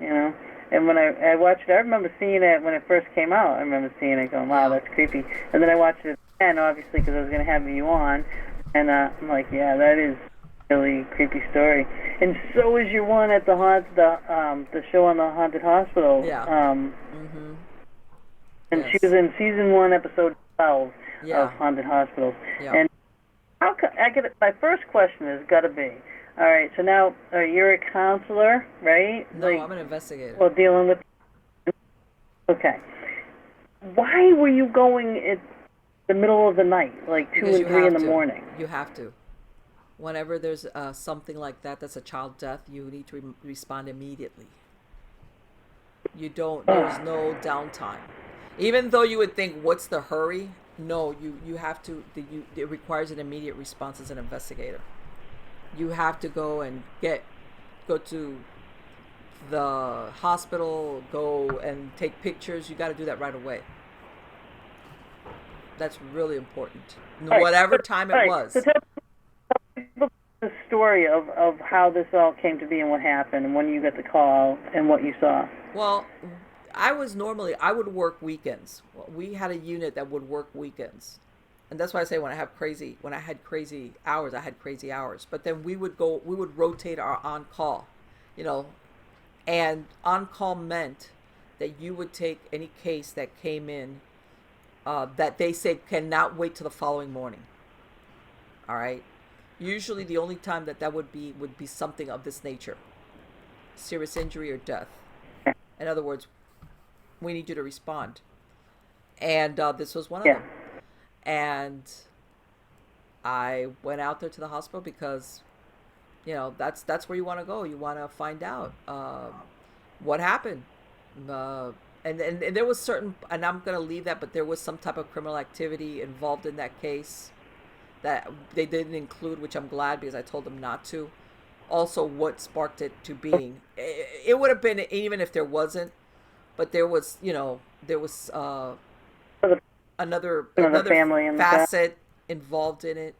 And when I watched it, I remember seeing it when it first came out. I remember seeing it going, wow, that's creepy. And then I watched it again, obviously, because I was going to have you on. And I'm like, yeah, that is a really creepy story. And so is your one at the show on the haunted hospital. Yeah. And Yes. she was in season 1, episode 12 Yeah. of Haunted Hospitals. Yeah. And my first question has got to be, all right, so now you're a counselor, right? No, I'm an investigator. Well, dealing with... Okay. Why were you going in the middle of the night, like 2 Because and you 3 in have the to. morning? You have to. Whenever there's something like that's a child death, you need to respond immediately. There's no downtime. Even though you would think, what's the hurry? No, you have to, it requires an immediate response as an investigator. You have to go to the hospital, go and take pictures. You got to do that right away. That's really important. Right. Whatever time it Right. was. So tell people the story of how this all came to be and what happened and when you got the call and what you saw. Well, I would work weekends. We had a unit that would work weekends. And that's why I say when I had crazy hours, I had crazy hours. But then we would rotate our on call, you know, and on call meant that you would take any case that came in that they say cannot wait till the following morning. All right. Usually the only time that would be something of this nature, serious injury or death. In other words, we need you to respond. And this was one of them. And I went out there to the hospital because, that's where you want to go. You want to find out what happened. And there was certain, and I'm going to leave that, but there was some type of criminal activity involved in that case that they didn't include, which I'm glad because I told them not to. Also, what sparked it to being, it would have been even if there wasn't, but there was, another family facet involved in it.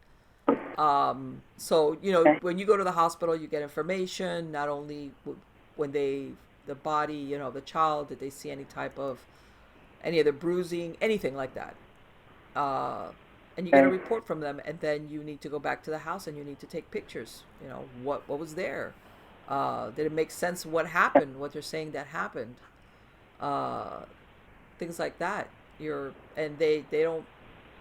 So when you go to the hospital, you get information not only when the body, the child, did they see any other bruising, anything like that. And you get a report from them, and then you need to go back to the house and you need to take pictures. What was there? Did it make sense? What happened? What they're saying that happened? Things like that. You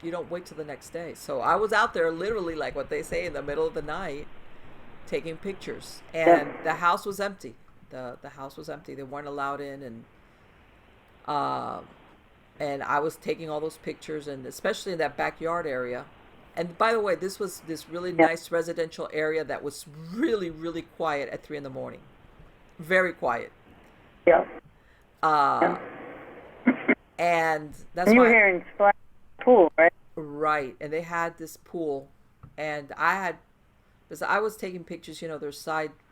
don't wait till the next day. So I was out there literally, like what they say, in the middle of the night, taking pictures, and the house was empty. The house was empty. They weren't allowed in, and I was taking all those pictures, and especially in that backyard area. And by the way, this was this really nice residential area that was really, really quiet at 3 a.m. Very quiet. Yeah. And that's you why were hearing splash pool, right? Right, and they had this pool, and because I was taking pictures.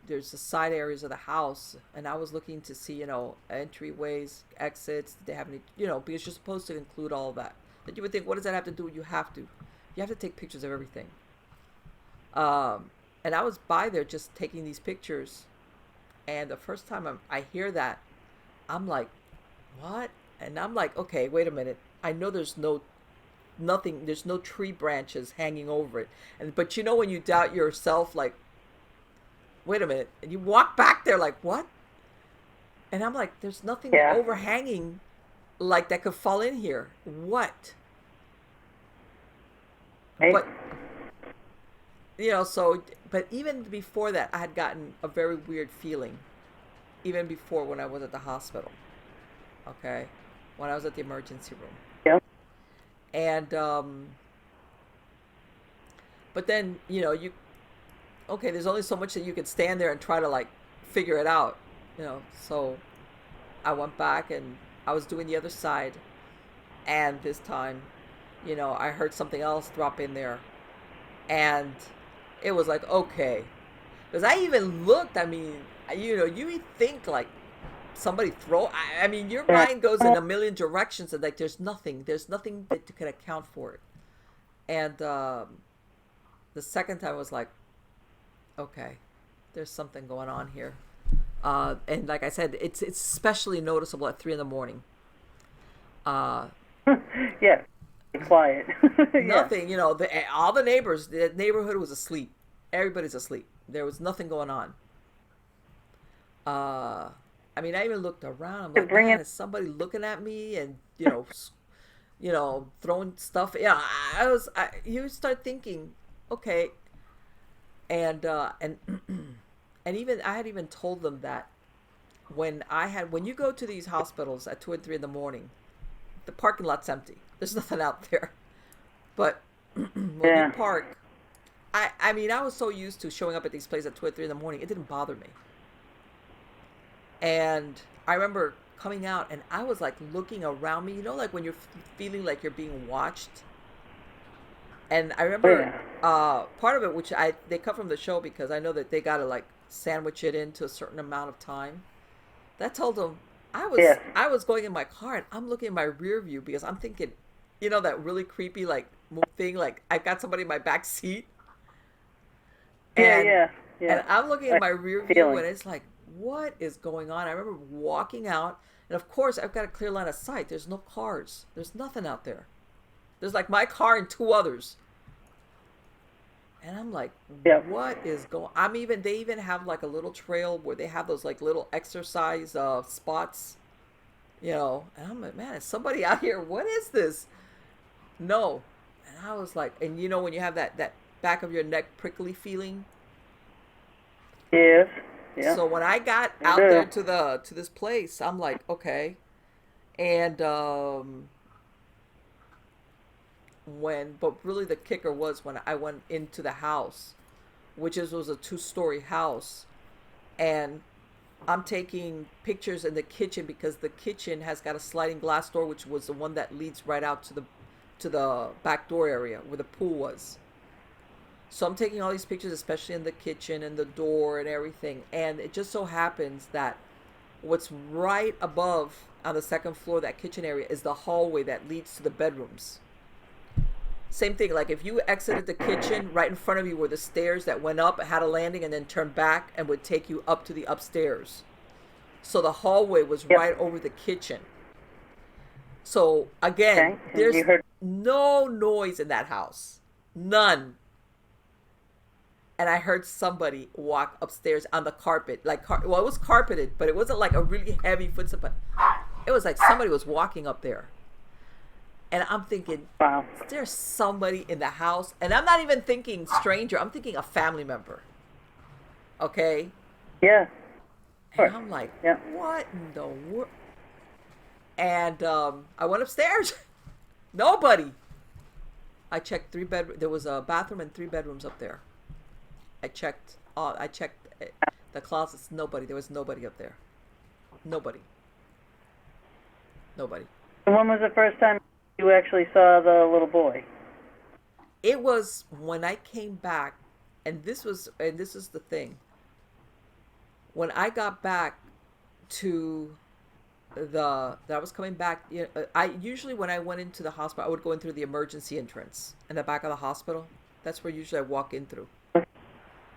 There's the side areas of the house, and I was looking to see, entryways, exits. Did they have any, because you're supposed to include all of that. That you would think, what does that have to do? You have to take pictures of everything. And I was by there just taking these pictures, and the first time I hear that, I'm like, what? And I'm like, okay, wait a minute. I know there's nothing, there's no tree branches hanging over it. But when you doubt yourself, like, wait a minute, and you walk back there like, what? And I'm like, there's nothing overhanging like that could fall in here. What? Hey. But but even before that, I had gotten a very weird feeling, even before when I was at the hospital. Okay, when I was at the emergency room. Yeah. And but then there's only so much that you can stand there and try to like figure it out, so I went back and I was doing the other side, and this time I heard something else drop in there, and it was like, okay, because I even looked, I mean, you think like somebody I mean, your mind goes in a million directions, and like there's nothing that can account for it. And the second time was like, okay, there's something going on here. And like I said, it's especially noticeable at 3 a.m. Yeah, quiet. Nothing, all the neighbors, the neighborhood was asleep. Everybody's asleep. There was nothing going on. I mean, I even looked around. I'm like, man, is somebody looking at me? And throwing stuff. Yeah, you start thinking, okay. And and even I had even told them that when you go to these hospitals at 2 and 3 in, the parking lot's empty. There's nothing out there. But when you park, I mean, I was so used to showing up at these places at 2 and 3 in, it didn't bother me. And I remember coming out, and I was like looking around me, like when you're feeling like you're being watched. And I remember part of it, which they cut from the show because I know that they got to like sandwich it into a certain amount of time. That told them I was going in my car, and I'm looking in my rear view because I'm thinking, that really creepy like thing, like I got somebody in my back seat. Yeah, And yeah, yeah. I'm looking at I my rear view, feeling. and it's like, what is going on? I remember walking out, and of course I've got a clear line of sight. There's no cars. There's nothing out there. There's like my car and two others. And I'm like, Yep. what is going? They even have like a little trail where they have those like little exercise spots, And I'm like, man, is somebody out here? What is this? No. And I was like, and when you have that back of your neck prickly feeling. Yes. Yeah. So when I got I out there do. to this place, I'm like, okay. And but really the kicker was when I went into the house, was a 2-story house, and I'm taking pictures in the kitchen because the kitchen has got a sliding glass door, which was the one that leads right out to the back door area where the pool was. So I'm taking all these pictures, especially in the kitchen and the door and everything. And it just so happens that what's right above on the second floor, that kitchen area, is the hallway that leads to the bedrooms. Same thing, like if you exited the kitchen, right in front of you were the stairs that went up, had a landing, and then turned back and would take you up to the upstairs. So the hallway was Yep. right over the kitchen. So again, Okay. And you there's heard. no noise in that house. None. And I heard somebody walk upstairs on the carpet. It was carpeted, but it wasn't like a really heavy footstep. But it was like somebody was walking up there. And I'm thinking, Wow. is there somebody in the house? And I'm not even thinking stranger. I'm thinking a family member. Okay? Yeah. Of course. And I'm like, Yeah. what in the world? And I went upstairs. Nobody. I checked 3 bedrooms. There was a bathroom and 3 bedrooms up there. I checked the closets. Nobody. There was nobody up there. Nobody. Nobody. And when was the first time you actually saw the little boy? It was when I came back, and this is the thing. When I got back to that I was coming back, I usually, when I went into the hospital, I would go in through the emergency entrance in the back of the hospital. That's where usually I walk in through,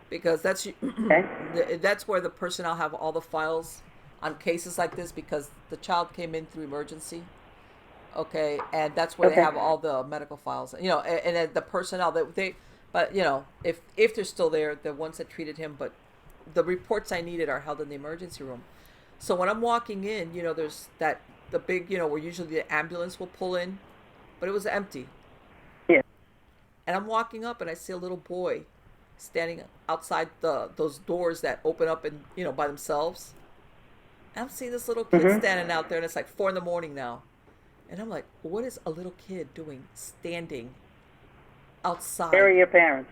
because that's Okay. that's where the personnel have all the files on cases like this, because the child came in through emergency. Okay, and that's where they Okay. have all the medical files. And then the personnel but if they're still there, the ones that treated him, but the reports I needed are held in the emergency room. So when I'm walking in, there's the big, where usually the ambulance will pull in, but it was empty. Yeah. And I'm walking up and I see a little boy standing outside those doors that open up and, by themselves. And I'm seeing this little kid Mm-hmm. standing out there, and it's like 4 a.m. now. And I'm like, what is a little kid doing standing outside? Where are your parents?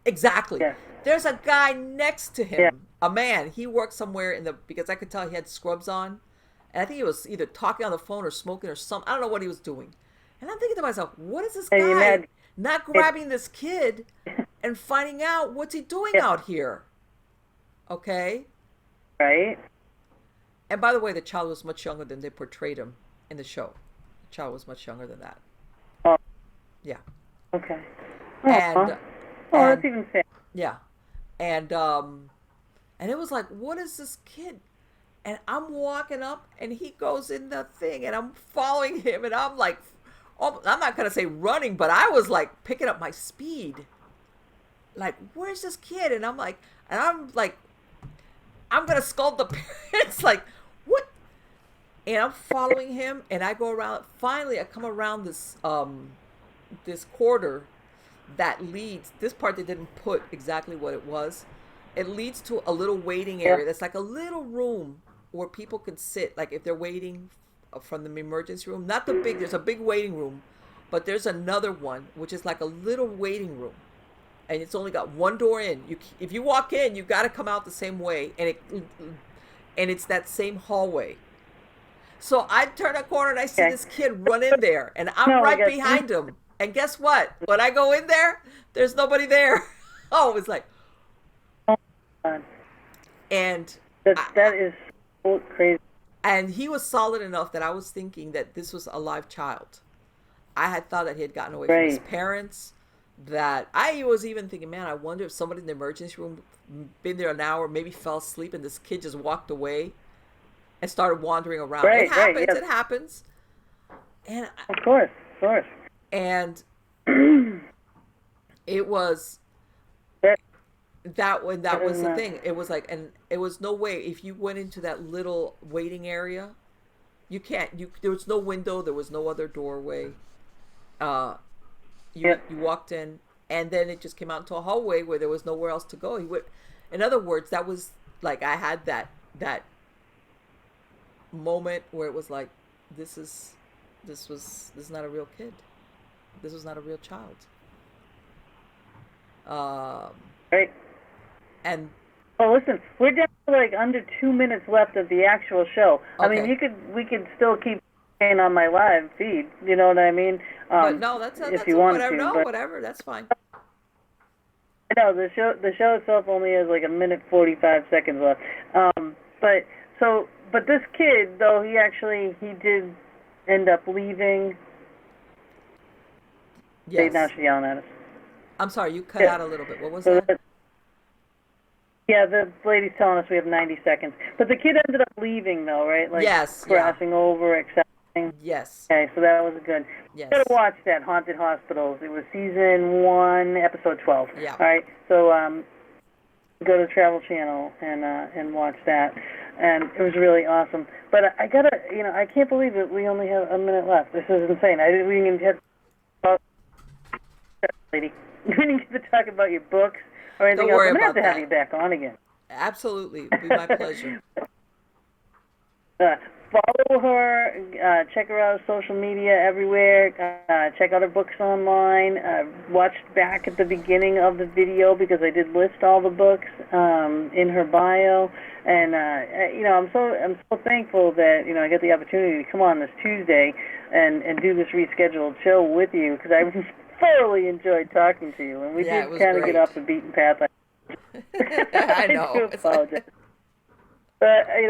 Exactly. Yeah. There's a guy next to him, Yeah. a man. He worked somewhere because I could tell he had scrubs on. And I think he was either talking on the phone or smoking or something. I don't know what he was doing. And I'm thinking to myself, what is this And you guy had not grabbing this kid and finding out what's he doing Yeah. out here? Okay? right. And by the way, the child was much younger than they portrayed him in the show. The child was much younger than that. Oh, Yeah. okay. And Oh, that's even fair. yeah. And it was like, what is this kid? And I'm walking up and he goes in the thing and I'm following him, and I'm like, oh, I'm not going to say running, but I was like picking up my speed. Like, where's this kid? And I'm like, I'm going to scold the parents. Like, what? And I'm following him, and I go around. Finally, I come around this corridor that leads. This part they didn't put exactly what it was. It leads to a little waiting area. That's like a little room where people can sit, like if they're waiting from the emergency room. Not the big. There's a big waiting room, but there's another one which is like a little waiting room, and it's only got one door in. If you walk in, you got to come out the same way, and it's that same hallway. So I turn a corner and I see this kid run in there, and I'm No, I right got behind him. And guess what? When I go in there, there's nobody there. Oh, it was like, God. and That is so crazy. and he was solid enough that I was thinking that this was a live child. I had thought that he had gotten away from his Right. parents, that I was even thinking, man, I wonder if somebody in the emergency room been there an hour, maybe fell asleep, and this kid just walked away and started wandering around. It Right, happens. yes. It happens. And Of course, of course. and it was that when that was the thing. It was like, and it was no way if you went into that little waiting area, you can't. There was no window. There was no other doorway. Uh, you walked in, and then it just came out into a hallway where there was nowhere else to go. In other words, that was like I had that moment where it was like, this is not a real kid. This was not a real child. Right. And well, listen, we're down to like under 2 minutes left of the actual show. okay. I mean, we could still keep staying on my live feed. You know what I mean? But no, that's if you want whatever. to. No, but whatever. That's fine. no, the show itself only has like 1:45 left. But this kid though, he did end up leaving. Yes. Now she's yelling at us. I'm sorry, you cut out a little bit. What was that? Yeah, the lady's telling us we have 90 seconds. But the kid ended up leaving, though, right? Like, yes. crossing over, accepting. Yes. Okay, so that was good. Yes. You gotta watch that, Haunted Hospitals. It was season 1, episode 12. Yeah. All right, so go to Travel Channel and watch that. And it was really awesome. But I gotta, I can't believe that we only have a minute left. This is insane. We didn't get lady. We didn't get to talk about your books or anything else. I'm going to have you back on again. Absolutely. It'll be my pleasure. Follow her. Check her out on social media everywhere. Check out her books online. Watch back at the beginning of the video because I did list all the books in her bio. And, I'm so thankful that, I get the opportunity to come on this Tuesday and do this rescheduled show with you because I thoroughly enjoyed talking to you. And we did kind of get off the beaten path. I know. I do apologize. But, I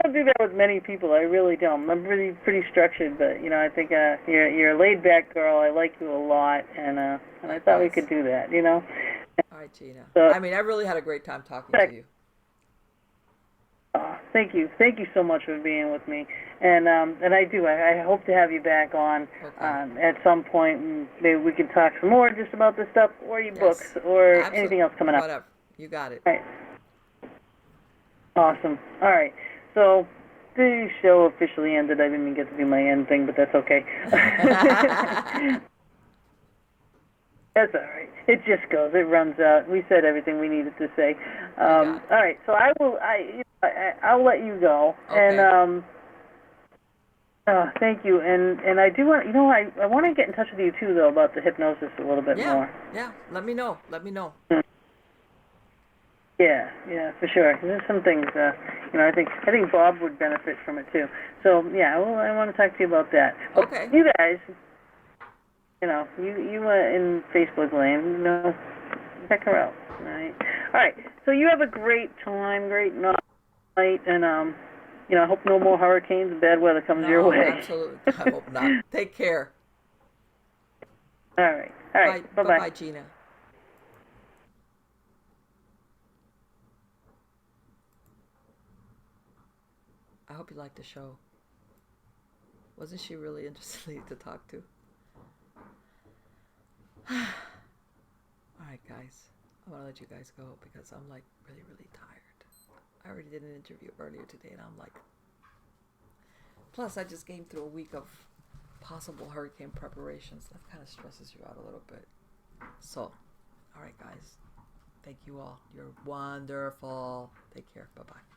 don't do that with many people. I really don't. I'm pretty structured, but, I think you're a laid-back girl. I like you a lot, and I thought we could do that, All right, Gina. So, I really had a great time talking to you. Thank you. Thank you so much for being with me. And I hope to have you back on at some point, and maybe we can talk some more just about this stuff, or your books, or anything else coming up. Whatever. You got it. All right. Awesome. All right. So the show officially ended. I didn't even get to do my end thing, but that's okay. That's all right. It just goes. It runs out. We said everything we needed to say. All right. So I'll let you go. Okay. And thank you. And I do want I want to get in touch with you too though about the hypnosis a little bit more. Yeah. Let me know. Yeah, for sure. There's some things, I think Bob would benefit from it too. So yeah, I want to talk to you about that. But okay. You guys, you in Facebook land, check her out. All right. So you have a great time, great night, and I hope no more hurricanes and bad weather comes your way. Absolutely. I hope not. Take care. All right. Bye, Gina. I hope you liked the show. Wasn't she really interesting to talk to? Alright guys, I want to let you guys go because I'm like really, really tired. I already did an interview earlier today and I'm like... Plus I just came through a week of possible hurricane preparations. That kind of stresses you out a little bit. So, alright guys, thank you all. You're wonderful. Take care. Bye-bye.